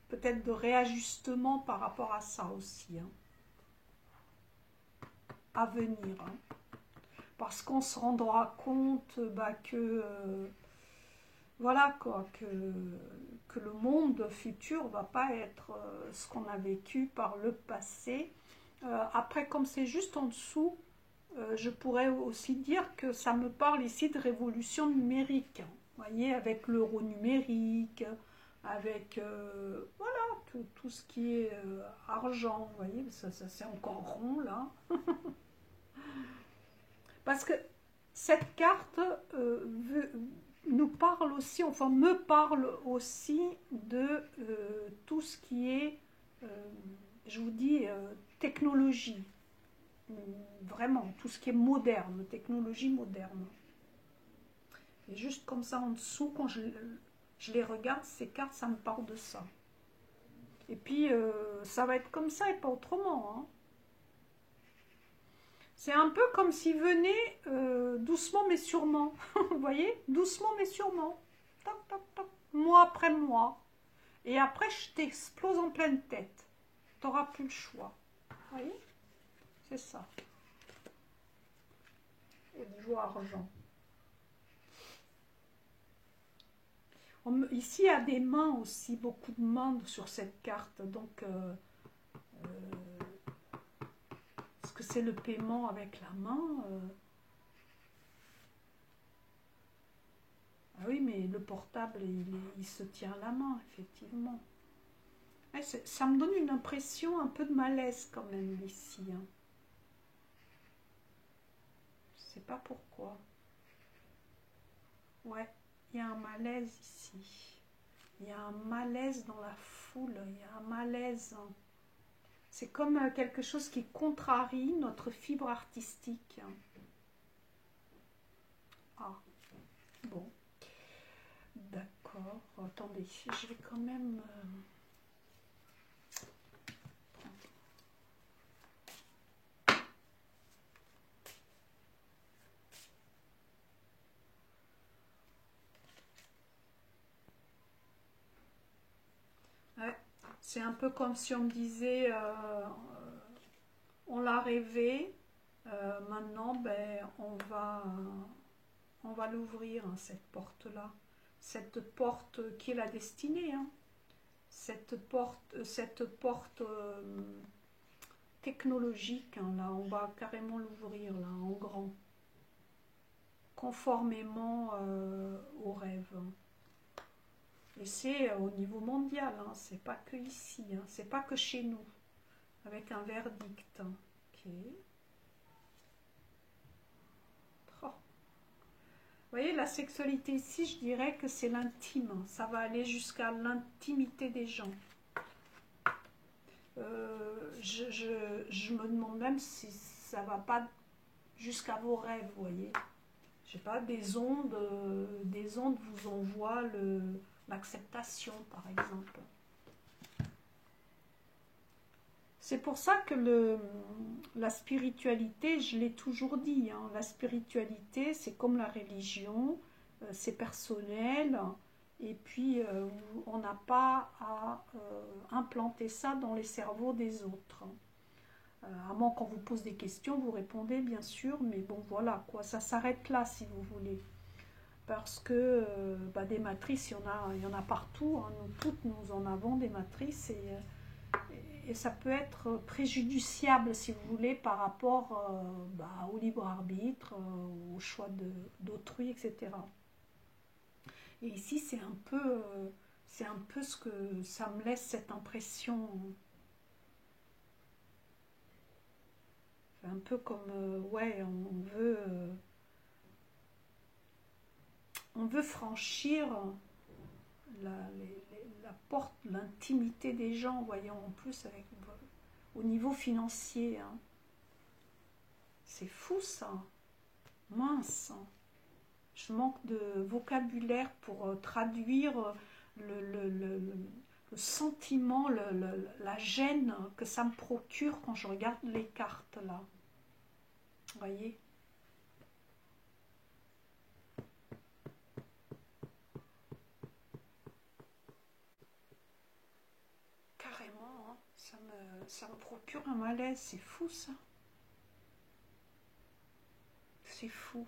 peut-être de réajustement par rapport à ça aussi, hein, à venir. Hein. Parce qu'on se rendra compte que voilà quoi, que le monde futur va pas être ce qu'on a vécu par le passé. Après, comme c'est juste en dessous, je pourrais aussi dire que ça me parle ici de révolution numérique. voyez, avec l'euro numérique, avec voilà, tout ce qui est argent, vous voyez, ça c'est encore rond là. Parce que cette carte nous parle aussi, enfin me parle aussi de tout ce qui est, euh, je vous dis, technologie. Vraiment, tout ce qui est moderne, technologie moderne. Et juste comme ça en dessous, quand je les regarde, ces cartes, ça me parle de ça. Et puis, ça va être comme ça et pas autrement. Hein. C'est un peu comme s'il venait doucement mais sûrement. Vous voyez? Doucement mais sûrement. Toc, toc, toc. Mois après mois. Et après, je t'explose en pleine tête. Tu n'auras plus le choix. Vous voyez? C'est ça. Et le joueur argent. Ici, il y a des mains aussi, beaucoup de mains sur cette carte. Donc, est-ce que c'est le paiement avec la main Ah oui, mais le portable, il se tient à la main, effectivement. Ça me donne une impression un peu de malaise quand même ici. Hein. Je sais pas pourquoi. Ouais, il y a un malaise ici. Il y a un malaise dans la foule. Il y a un malaise. Hein. C'est comme quelque chose qui contrarie notre fibre artistique. Ah, bon. D'accord. Attendez, je vais quand même... Ouais, c'est un peu comme si on me disait, on l'a rêvé, maintenant ben, on va l'ouvrir, hein, cette porte-là. Cette porte qui est la destinée. Hein. Cette porte technologique, hein, là, on va carrément l'ouvrir, là, en grand. Conformément au rêve. Et c'est au niveau mondial, hein, c'est pas que ici, hein, c'est pas que chez nous, avec un verdict. Ok. Oh. Vous voyez, la sexualité ici, je dirais que c'est l'intime, ça va aller jusqu'à l'intimité des gens. Je me demande même si ça va pas jusqu'à vos rêves, vous voyez. Je sais pas, des ondes vous envoient l'acceptation, par exemple. C'est pour ça que la spiritualité, je l'ai toujours dit, hein, la spiritualité, c'est comme la religion, c'est personnel, et puis on n'a pas à implanter ça dans les cerveaux des autres. À moins qu'on vous pose des questions, vous répondez bien sûr, mais bon voilà, quoi, ça s'arrête là si vous voulez. Parce que des matrices, il y en a partout, hein, nous toutes nous en avons des matrices, et ça peut être préjudiciable, si vous voulez, par rapport au libre arbitre, au choix d'autrui, etc. Et ici, c'est un peu ce que ça me laisse cette impression. C'est un peu comme, ouais, on veut franchir la porte, l'intimité des gens, voyons, en plus au niveau financier. Hein. C'est fou ça, mince. Je manque de vocabulaire pour traduire le sentiment, la gêne que ça me procure quand je regarde les cartes là. Vous voyez ? Carrément, hein, ça me procure un malaise, c'est fou ça. C'est fou.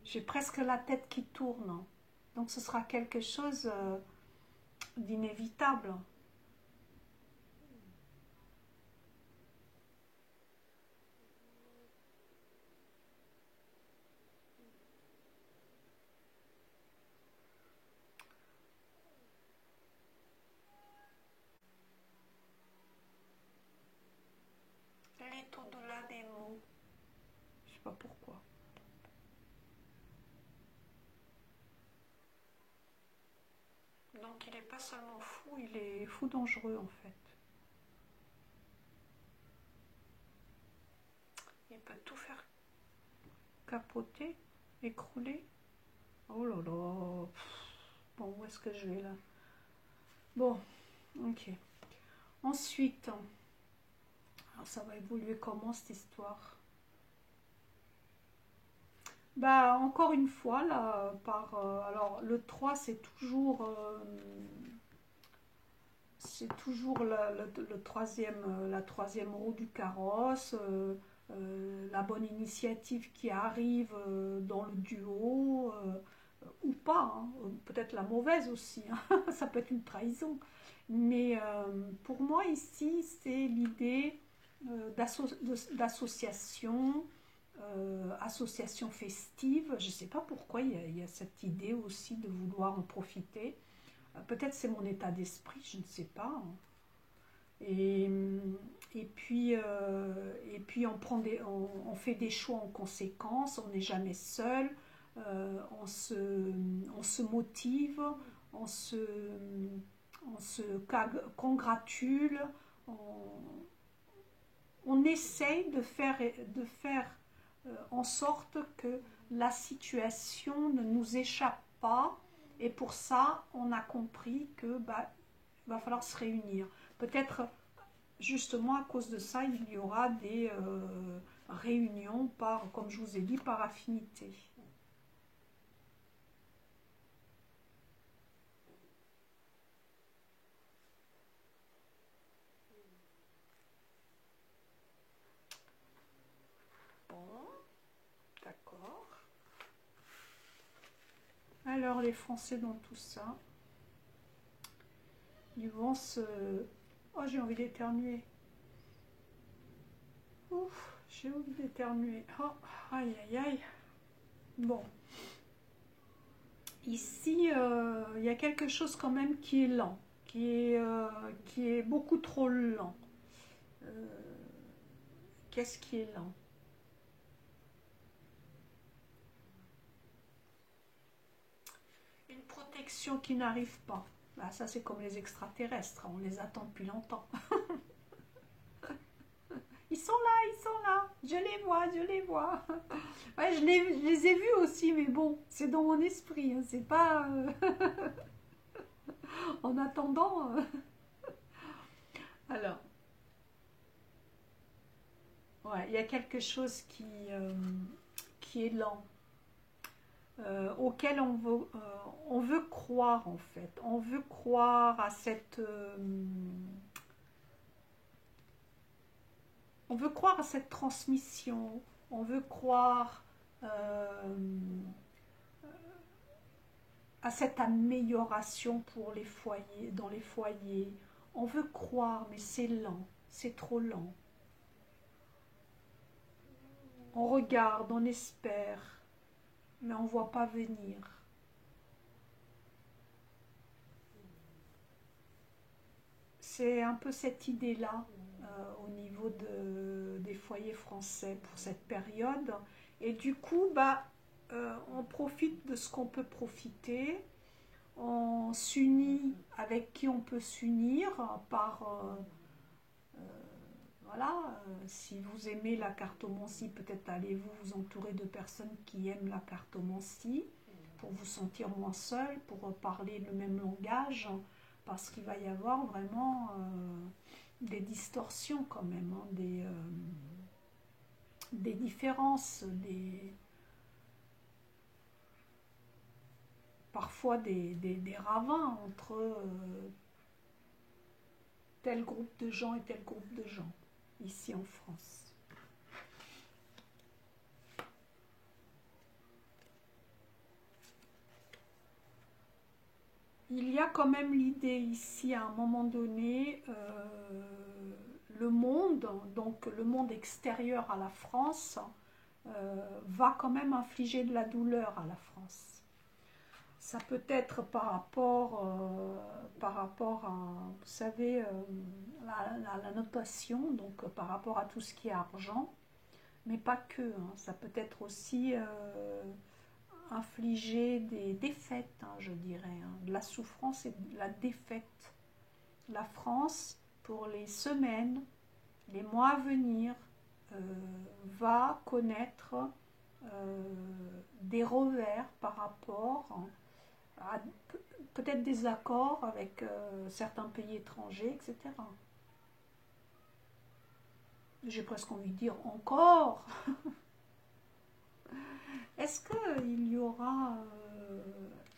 J'ai presque la tête qui tourne. Hein. Donc ce sera quelque chose d'inévitable. sais pas pourquoi. Donc il n'est pas seulement fou, il est fou dangereux en fait. Il peut tout faire capoter, écrouler. Oh là là. Bon, où est-ce que je vais là? Bon, ok. Ensuite, alors ça va évoluer comment cette histoire? Bah, encore une fois, là, alors le 3, c'est toujours le troisième, la troisième roue du carrosse, la bonne initiative qui arrive dans le duo, ou pas, hein, peut-être la mauvaise aussi, hein, ça peut être une trahison. Mais pour moi ici, c'est l'idée d'association, association festive. Je ne sais pas pourquoi il y a cette idée aussi de vouloir en profiter. Peut-être c'est mon état d'esprit, je ne sais pas, hein. Et, et puis on fait des choix en conséquence, on n'est jamais seul, on se motive, on se, on se congratule, on, on essaye de faire en sorte que la situation ne nous échappe pas. Et pour ça, on a compris que va falloir se réunir. Peut-être justement à cause de ça, il y aura des réunions comme je vous ai dit, par affinité. Bon, d'accord. Alors les Français dans tout ça, ils vont se... Oh, j'ai envie d'éternuer. Ouf, j'ai envie d'éternuer. Oh, aïe, aïe, aïe. Bon, ici, il y a quelque chose quand même qui est lent, qui est beaucoup trop lent. Euh, Qu'est-ce qui est lent? Une protection qui n'arrive pas. Bah, ça, c'est comme les extraterrestres, on les attend depuis longtemps. Ils sont là, je les vois, je les vois. Ouais, je les ai vus aussi, mais bon, c'est dans mon esprit, hein, c'est pas en attendant. Alors, ouais, il y a quelque chose qui est lent, auquel on veut croire en fait. On veut croire à on veut croire à cette transmission. On veut croire à cette amélioration pour les foyers, dans les foyers. On veut croire, mais c'est lent, c'est trop lent. On regarde, on espère, mais on ne voit pas venir. C'est un peu cette idée-là au niveau des foyers français pour cette période. Et du coup, on profite de ce qu'on peut profiter. On s'unit avec qui on peut s'unir par... voilà, si vous aimez la cartomancie, peut-être allez-vous vous entourer de personnes qui aiment la cartomancie pour vous sentir moins seul, pour parler le même langage, parce qu'il va y avoir vraiment des distorsions quand même, hein, des différences, parfois des ravins entre tel groupe de gens et tel groupe de gens, ici en France. Il y a quand même l'idée ici, à un moment donné, le monde, donc le monde extérieur à la France, va quand même infliger de la douleur à la France. Ça peut être par rapport à, vous savez, la notation, donc par rapport à tout ce qui est argent, mais pas que, hein. Ça peut être aussi infliger des défaites, hein, je dirais, hein, de la souffrance et de la défaite. La France, pour les semaines, les mois à venir, va connaître des revers par rapport à peut-être des accords avec certains pays étrangers, etc. J'ai presque envie de dire encore. Est-ce qu'il y aura...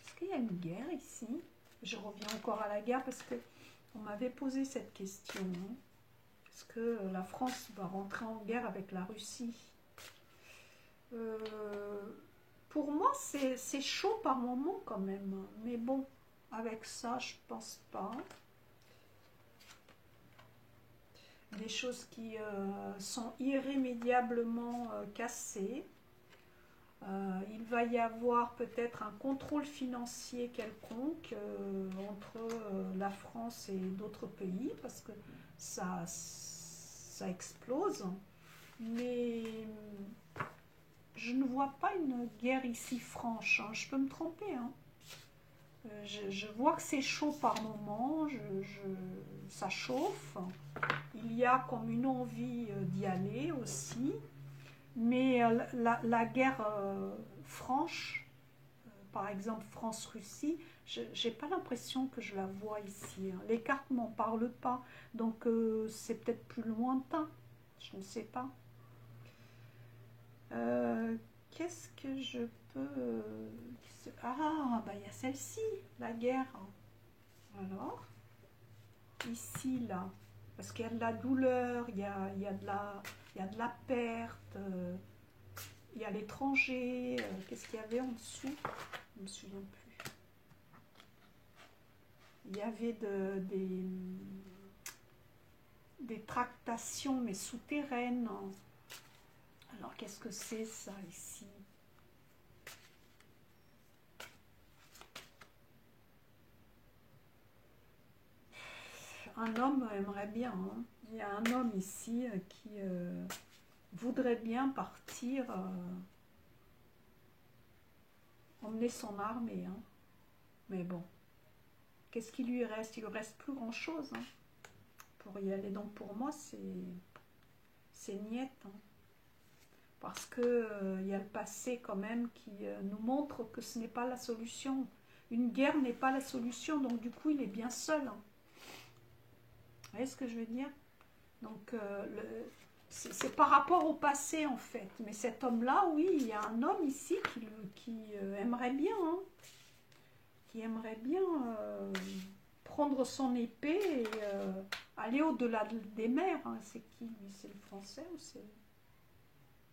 est-ce qu'il y a une guerre ici? Je reviens encore à la guerre parce que on m'avait posé cette question. Est-ce que la France va rentrer en guerre avec la Russie? Pour moi, c'est chaud par moment quand même. Mais bon, avec ça, je pense pas. Des choses qui sont irrémédiablement cassées. Il va y avoir peut-être un contrôle financier quelconque entre la France et d'autres pays parce que ça explose. Mais je ne vois pas une guerre ici franche, hein. Je peux me tromper, hein. Je vois que c'est chaud par moment, ça chauffe. Il y a comme une envie d'y aller aussi. Mais la guerre franche, par exemple France-Russie, je n'ai pas l'impression que je la vois ici, hein. Les cartes m'en parlent pas, donc c'est peut-être plus lointain, je ne sais pas. Qu'est-ce que je peux... Ah, bah il y a celle-ci, la guerre. Alors, ici, là, parce qu'il y a de la douleur, il y a de la perte, il y a l'étranger, qu'est-ce qu'il y avait en dessous? Je ne me souviens plus. Il y avait des tractations, mais souterraines. Alors, qu'est-ce que c'est ça ici? Un homme aimerait bien, hein. Il y a un homme ici qui voudrait bien partir emmener son armée, hein. Mais bon, qu'est-ce qu'il lui reste? Il lui reste plus grand-chose, hein, pour y aller. Donc pour moi, c'est niette, hein. Parce que y a le passé quand même qui nous montre que ce n'est pas la solution. Une guerre n'est pas la solution, donc du coup, il est bien seul, hein. Vous voyez ce que je veux dire? Donc, c'est par rapport au passé, en fait. Mais cet homme-là, oui, il y a un homme ici qui aimerait bien, hein, qui aimerait bien prendre son épée et aller au-delà des mers, hein. C'est qui, lui? C'est le français ou c'est...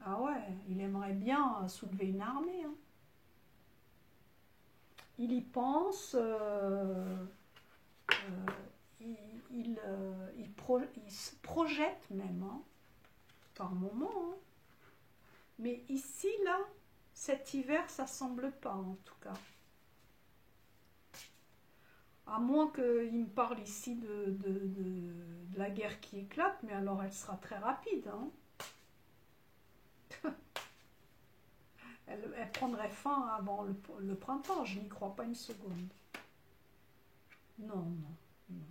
Ah ouais, il aimerait bien soulever une armée, hein. Il y pense... il se projette même, hein, par moment, hein. Mais ici, là, cet hiver, ça semble pas, en tout cas. À moins qu'il me parle ici de la guerre qui éclate, mais alors elle sera très rapide, hein. Elle prendrait fin avant le printemps, je n'y crois pas une seconde. Non, non, non.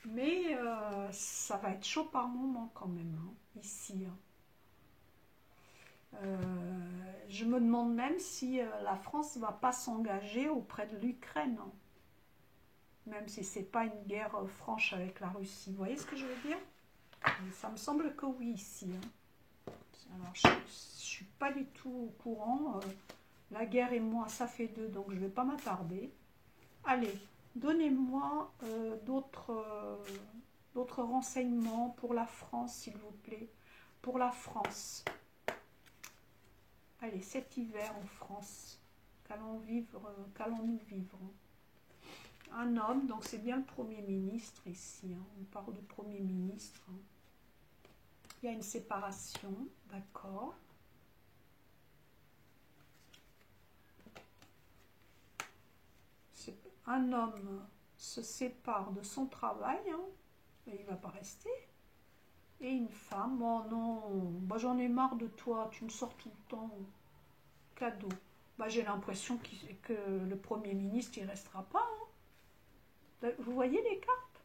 Mais ça va être chaud par moment quand même, hein, ici, hein. Je me demande même si la France ne va pas s'engager auprès de l'Ukraine, hein. Même si ce n'est pas une guerre franche avec la Russie. Vous voyez ce que je veux dire? Ça me semble que oui, ici, hein. Alors, je ne suis pas du tout au courant. La guerre et moi, ça fait deux, donc je ne vais pas m'attarder. Allez, donnez-moi d'autres renseignements pour la France, s'il vous plaît. Pour la France. Allez, cet hiver en France, qu'allons-nous vivre? Un homme, donc c'est bien le Premier ministre ici, hein. On parle du Premier ministre, hein. Il y a une séparation, d'accord. C'est un homme se sépare de son travail, hein, et il ne va pas rester. Et une femme, oh non, bah, j'en ai marre de toi, tu me sors tout le temps, cadeau. Bah, j'ai l'impression que le Premier ministre il restera pas. Hein. Vous voyez les cartes?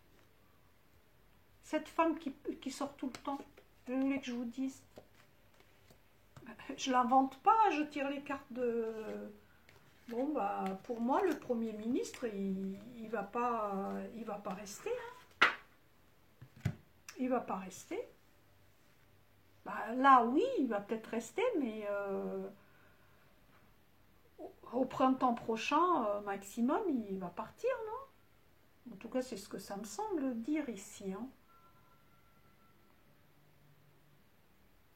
Cette femme qui sort tout le temps, vous voulez que je vous dise? Je l'invente pas, je tire les cartes de... Bon, bah, pour moi, le Premier ministre, il va pas rester. Hein. Il va pas rester. Bah, là, oui, il va peut-être rester, mais au printemps prochain, maximum, il va partir, non? En tout cas, c'est ce que ça me semble dire ici. Hein.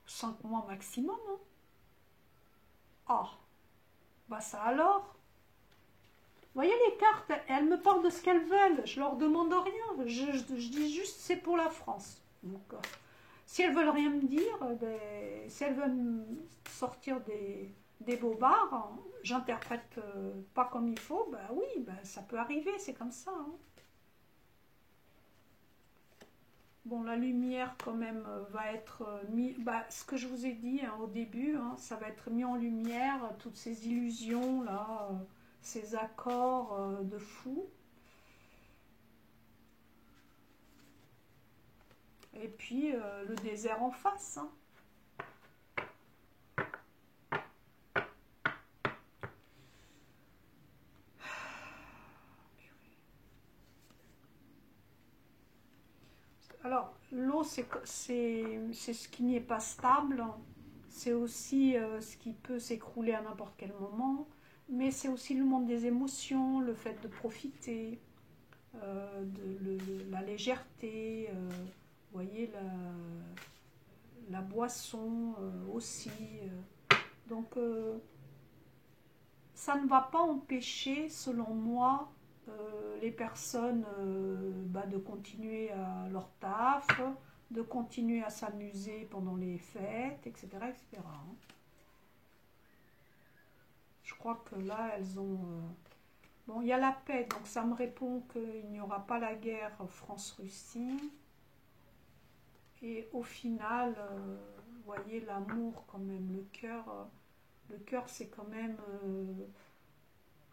5 mois maximum. Hein. Ah, bah ça alors. Vous voyez les cartes, elles me parlent de ce qu'elles veulent. Je leur demande rien. Je dis juste c'est pour la France. Donc, si elles veulent rien me dire, si elles veulent me sortir des bobards, hein, j'interprète pas comme il faut, bah oui, bah, ça peut arriver, c'est comme ça. Hein. Bon, la lumière quand même va être mis, bah, ce que je vous ai dit hein, au début, hein, ça va être mis en lumière, toutes ces illusions là, ces accords de fou. Et puis le désert en face. Hein. Alors, l'eau, c'est ce qui n'est pas stable. C'est aussi ce qui peut s'écrouler à n'importe quel moment. Mais c'est aussi le monde des émotions, le fait de profiter, la légèreté, vous voyez, la boisson aussi. Donc, ça ne va pas empêcher, selon moi, les personnes bah, de continuer à leur taf, de continuer à s'amuser pendant les fêtes, etc. etc. Hein. Je crois que là, elles ont... Bon, il y a la paix, donc ça me répond qu'il n'y aura pas la guerre France-Russie. Et au final, vous voyez, l'amour quand même, le cœur c'est quand même...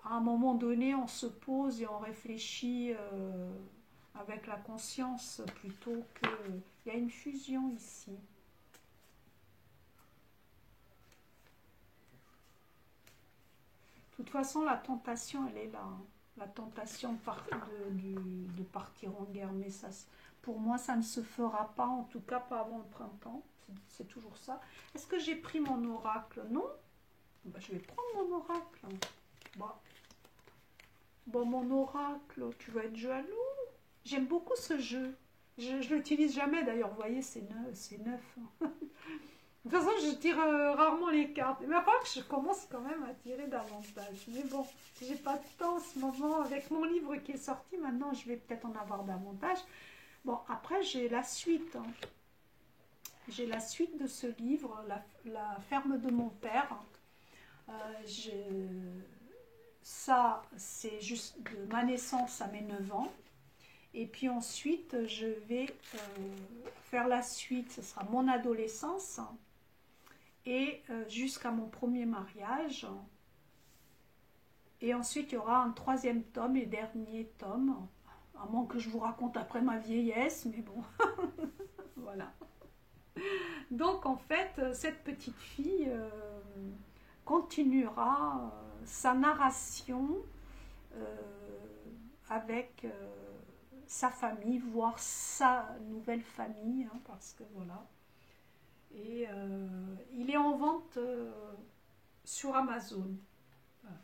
à un moment donné, on se pose et on réfléchit avec la conscience plutôt que... Il y a une fusion ici. De toute façon, la tentation, elle est là. Hein. La tentation de partir en guerre. Mais ça, pour moi, ça ne se fera pas, en tout cas pas avant le printemps. C'est toujours ça. Est-ce que j'ai pris mon oracle? Non. Ben, je vais prendre mon oracle. Bon, mon oracle, tu vas être jaloux. J'aime beaucoup ce jeu. Je ne l'utilise jamais d'ailleurs, vous voyez, c'est neuf. De toute façon, je tire rarement les cartes. Mais après, je commence quand même à tirer davantage. Mais bon, j'ai pas de temps en ce moment. Avec mon livre qui est sorti, maintenant, je vais peut-être en avoir davantage. Bon, après, j'ai la suite. Hein. J'ai la suite de ce livre, la ferme de mon père. Ça, c'est juste de ma naissance à mes 9 ans. Et puis ensuite, je vais faire la suite. Ce sera mon adolescence et jusqu'à mon premier mariage. Et ensuite, il y aura un 3e tome et dernier tome. À moins que je vous raconte après ma vieillesse, mais bon, voilà. Donc en fait, cette petite fille continuera sa narration avec sa famille, voire sa nouvelle famille, hein, parce que voilà. Et il est en vente sur Amazon. Voilà.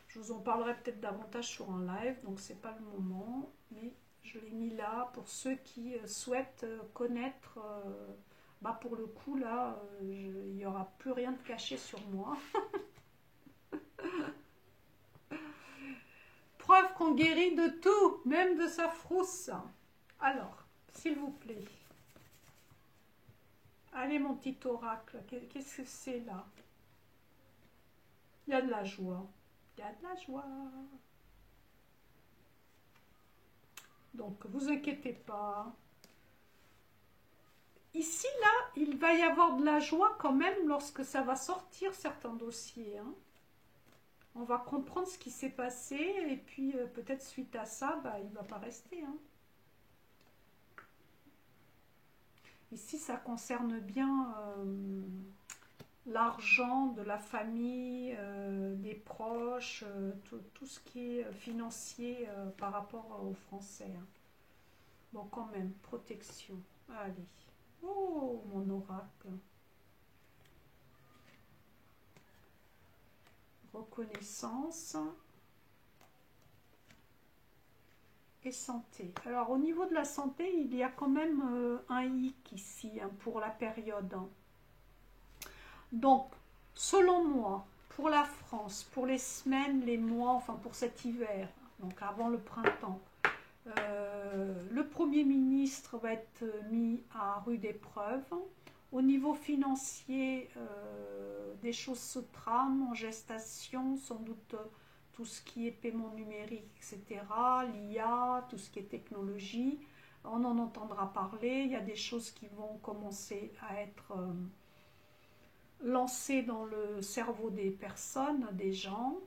Je vous en parlerai peut-être davantage sur un live, donc c'est pas le moment, mais je l'ai mis là pour ceux qui souhaitent connaître. Bah pour le coup là, il n'y aura plus rien de caché sur moi. Preuve qu'on guérit de tout, même de sa frousse. Alors, s'il vous plaît. Allez mon petit oracle, qu'est-ce que c'est là? Il y a de la joie. Il y a de la joie. Donc, vous inquiétez pas. Ici, là, il va y avoir de la joie quand même lorsque ça va sortir certains dossiers. Hein. On va comprendre ce qui s'est passé et puis peut-être suite à ça, bah, il ne va pas rester. Hein. Ici, ça concerne bien l'argent de la famille, des proches, tout ce qui est financier par rapport aux Français. Hein. Bon, quand même, protection. Allez. Oh, mon oracle. Reconnaissance et santé. Alors, au niveau de la santé, il y a quand même un hic ici hein, pour la période. Hein. Donc, selon moi, pour la France, pour les semaines, les mois, enfin pour cet hiver, donc avant le printemps, le Premier ministre va être mis à rude épreuve. Au niveau financier, des choses se trament en gestation, sans doute tout ce qui est paiement numérique, etc., l'IA, tout ce qui est technologie. On en entendra parler. Il y a des choses qui vont commencer à être lancées dans le cerveau des personnes, des gens.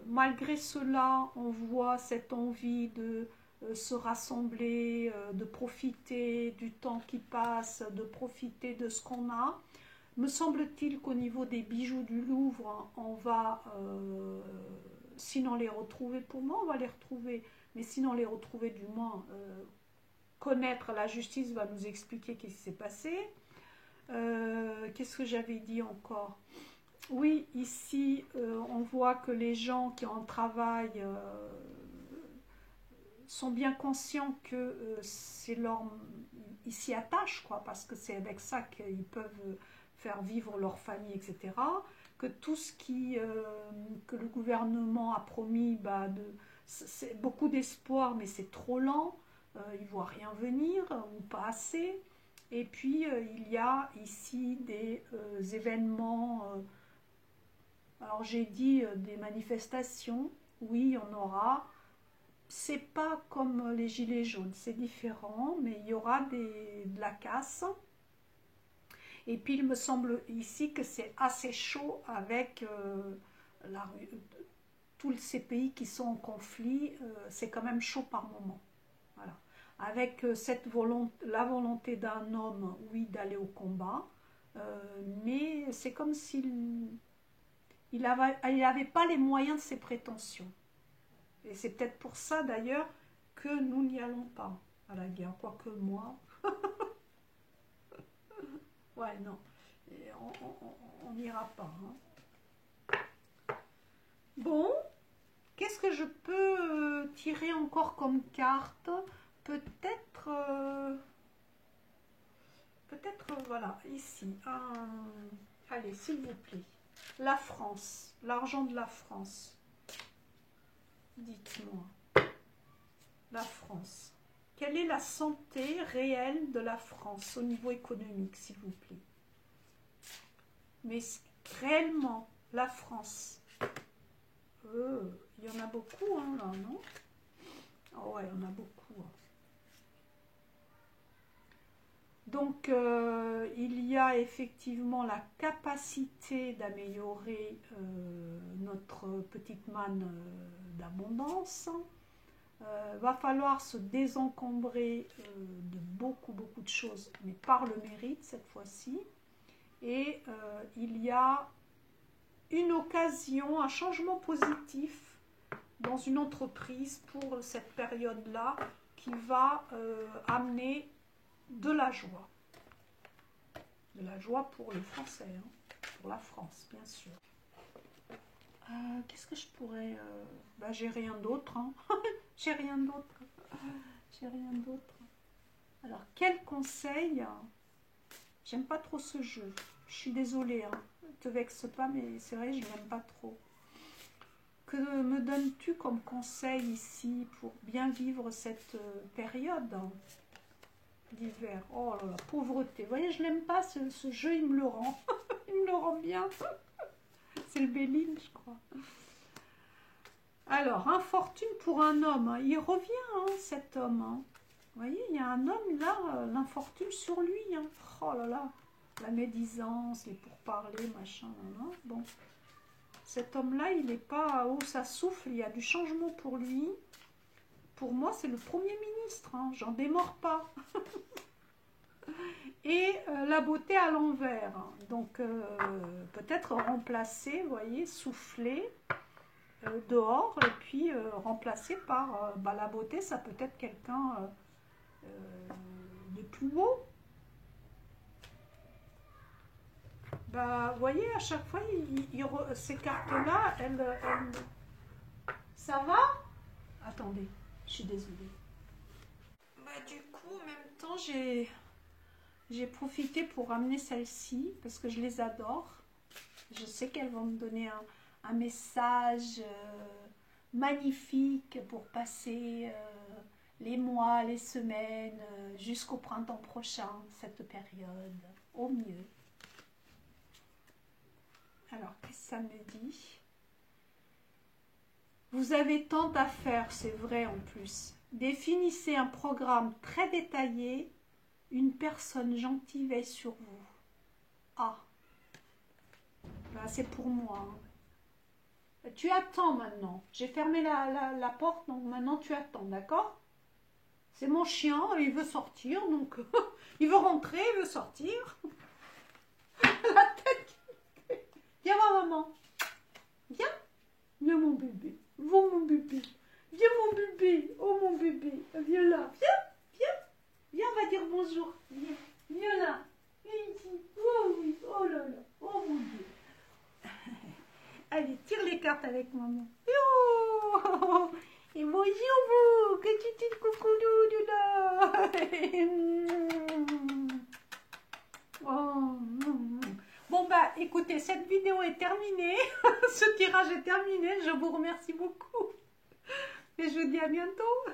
Malgré cela, on voit cette envie de se rassembler, de profiter du temps qui passe, de profiter de ce qu'on a. Me semble-t-il qu'au niveau des bijoux du Louvre, on va, sinon les retrouver, pour moi on va les retrouver, mais sinon les retrouver du moins, connaître la justice va nous expliquer qu'est-ce qui s'est passé. Qu'est-ce que j'avais dit encore? Oui, ici, on voit que les gens qui ont un travail sont bien conscients que c'est leur... Ils s'y attachent, quoi, parce que c'est avec ça qu'ils peuvent faire vivre leur famille, etc. Que tout ce que le gouvernement a promis, bah, c'est beaucoup d'espoir, mais c'est trop lent. Ils ne voient rien venir, ou pas assez. Et puis, il y a ici des événements... alors j'ai dit des manifestations, oui, il y en aura. C'est pas comme les gilets jaunes, c'est différent, mais il y aura de la casse. Et puis il me semble ici que c'est assez chaud avec tous ces pays qui sont en conflit, c'est quand même chaud par moment. Voilà. Avec la volonté d'un homme, oui, d'aller au combat, mais c'est comme s'il n'avait pas les moyens de ses prétentions. Et c'est peut-être pour ça d'ailleurs que nous n'y allons pas à la guerre, quoique moi. Ouais, non, on n'ira pas. Hein. Bon, qu'est-ce que je peux tirer encore comme carte? Peut-être, voilà, ici. Allez, s'il vous plaît. La France, l'argent de la France. Dites-moi, la France. Quelle est la santé réelle de la France au niveau économique, s'il vous plaît? Mais réellement, la France. Il y en a beaucoup, hein, là, non? Oh ouais, il y en a beaucoup. Hein. Donc, il y a effectivement la capacité d'améliorer notre petite manne d'abondance. Va falloir se désencombrer de beaucoup de choses, mais par le mérite cette fois-ci. Et il y a une occasion, un changement positif dans une entreprise pour cette période-là qui va amener de la joie. De la joie pour les Français, hein, pour la France, bien sûr. Qu'est-ce que je pourrais... bah, j'ai rien d'autre. Hein. J'ai rien d'autre. J'ai rien d'autre. Alors, quel conseil? J'aime pas trop ce jeu. Je suis désolée. Hein. Ne te vexe pas, mais c'est vrai, je n'aime pas trop. Que me donnes-tu comme conseil ici pour bien vivre cette période d'hiver? Oh là là, pauvreté. Vous voyez, je n'aime pas ce jeu, il me le rend. Il me le rend bien. C'est le Béline, je crois. Alors, infortune pour un homme. Hein. Il revient, hein, cet homme. Hein. Vous voyez, il y a un homme là, l'infortune sur lui. Hein. Oh là là, la médisance, les pourparlers, machin. Là, là. Bon, cet homme-là, il n'est pas où ça souffle. Il y a du changement pour lui. Pour moi, c'est le Premier ministre. Hein. J'en démords pas. Et la beauté à l'envers. Hein. Donc, peut-être remplacer, vous voyez, souffler. Dehors et puis remplacé par la beauté, ça peut être quelqu'un de plus beau. Vous voyez, à chaque fois, ces cartes-là, ça va? Attendez, je suis désolée. Du coup, en même temps, j'ai profité pour amener celle-ci parce que je les adore. Je sais qu'elles vont me donner un message magnifique pour passer les mois, les semaines, jusqu'au printemps prochain, cette période, au mieux. Alors, qu'est-ce que ça me dit? Vous avez tant à faire, c'est vrai en plus. Définissez un programme très détaillé. Une personne gentille veille sur vous. Ah, là c'est pour moi. Tu attends maintenant. J'ai fermé la porte, donc maintenant tu attends, d'accord? C'est mon chien, il veut sortir, donc il veut rentrer, il veut sortir. La tête. Viens voir maman. Viens. Viens mon bébé. Viens mon bébé. Viens mon bébé. Oh mon bébé. Viens là. Viens. Viens. Viens, on va dire bonjour. Viens. Viens là. Viens ici. Oh oui. Oh là là. Oh mon Dieu. Allez, tire les cartes avec maman. Oh, et bonjour vous. Que tu dis coucou là. Oh. Bon écoutez, cette vidéo est terminée. Ce tirage est terminé. Je vous remercie beaucoup. Et je vous dis à bientôt.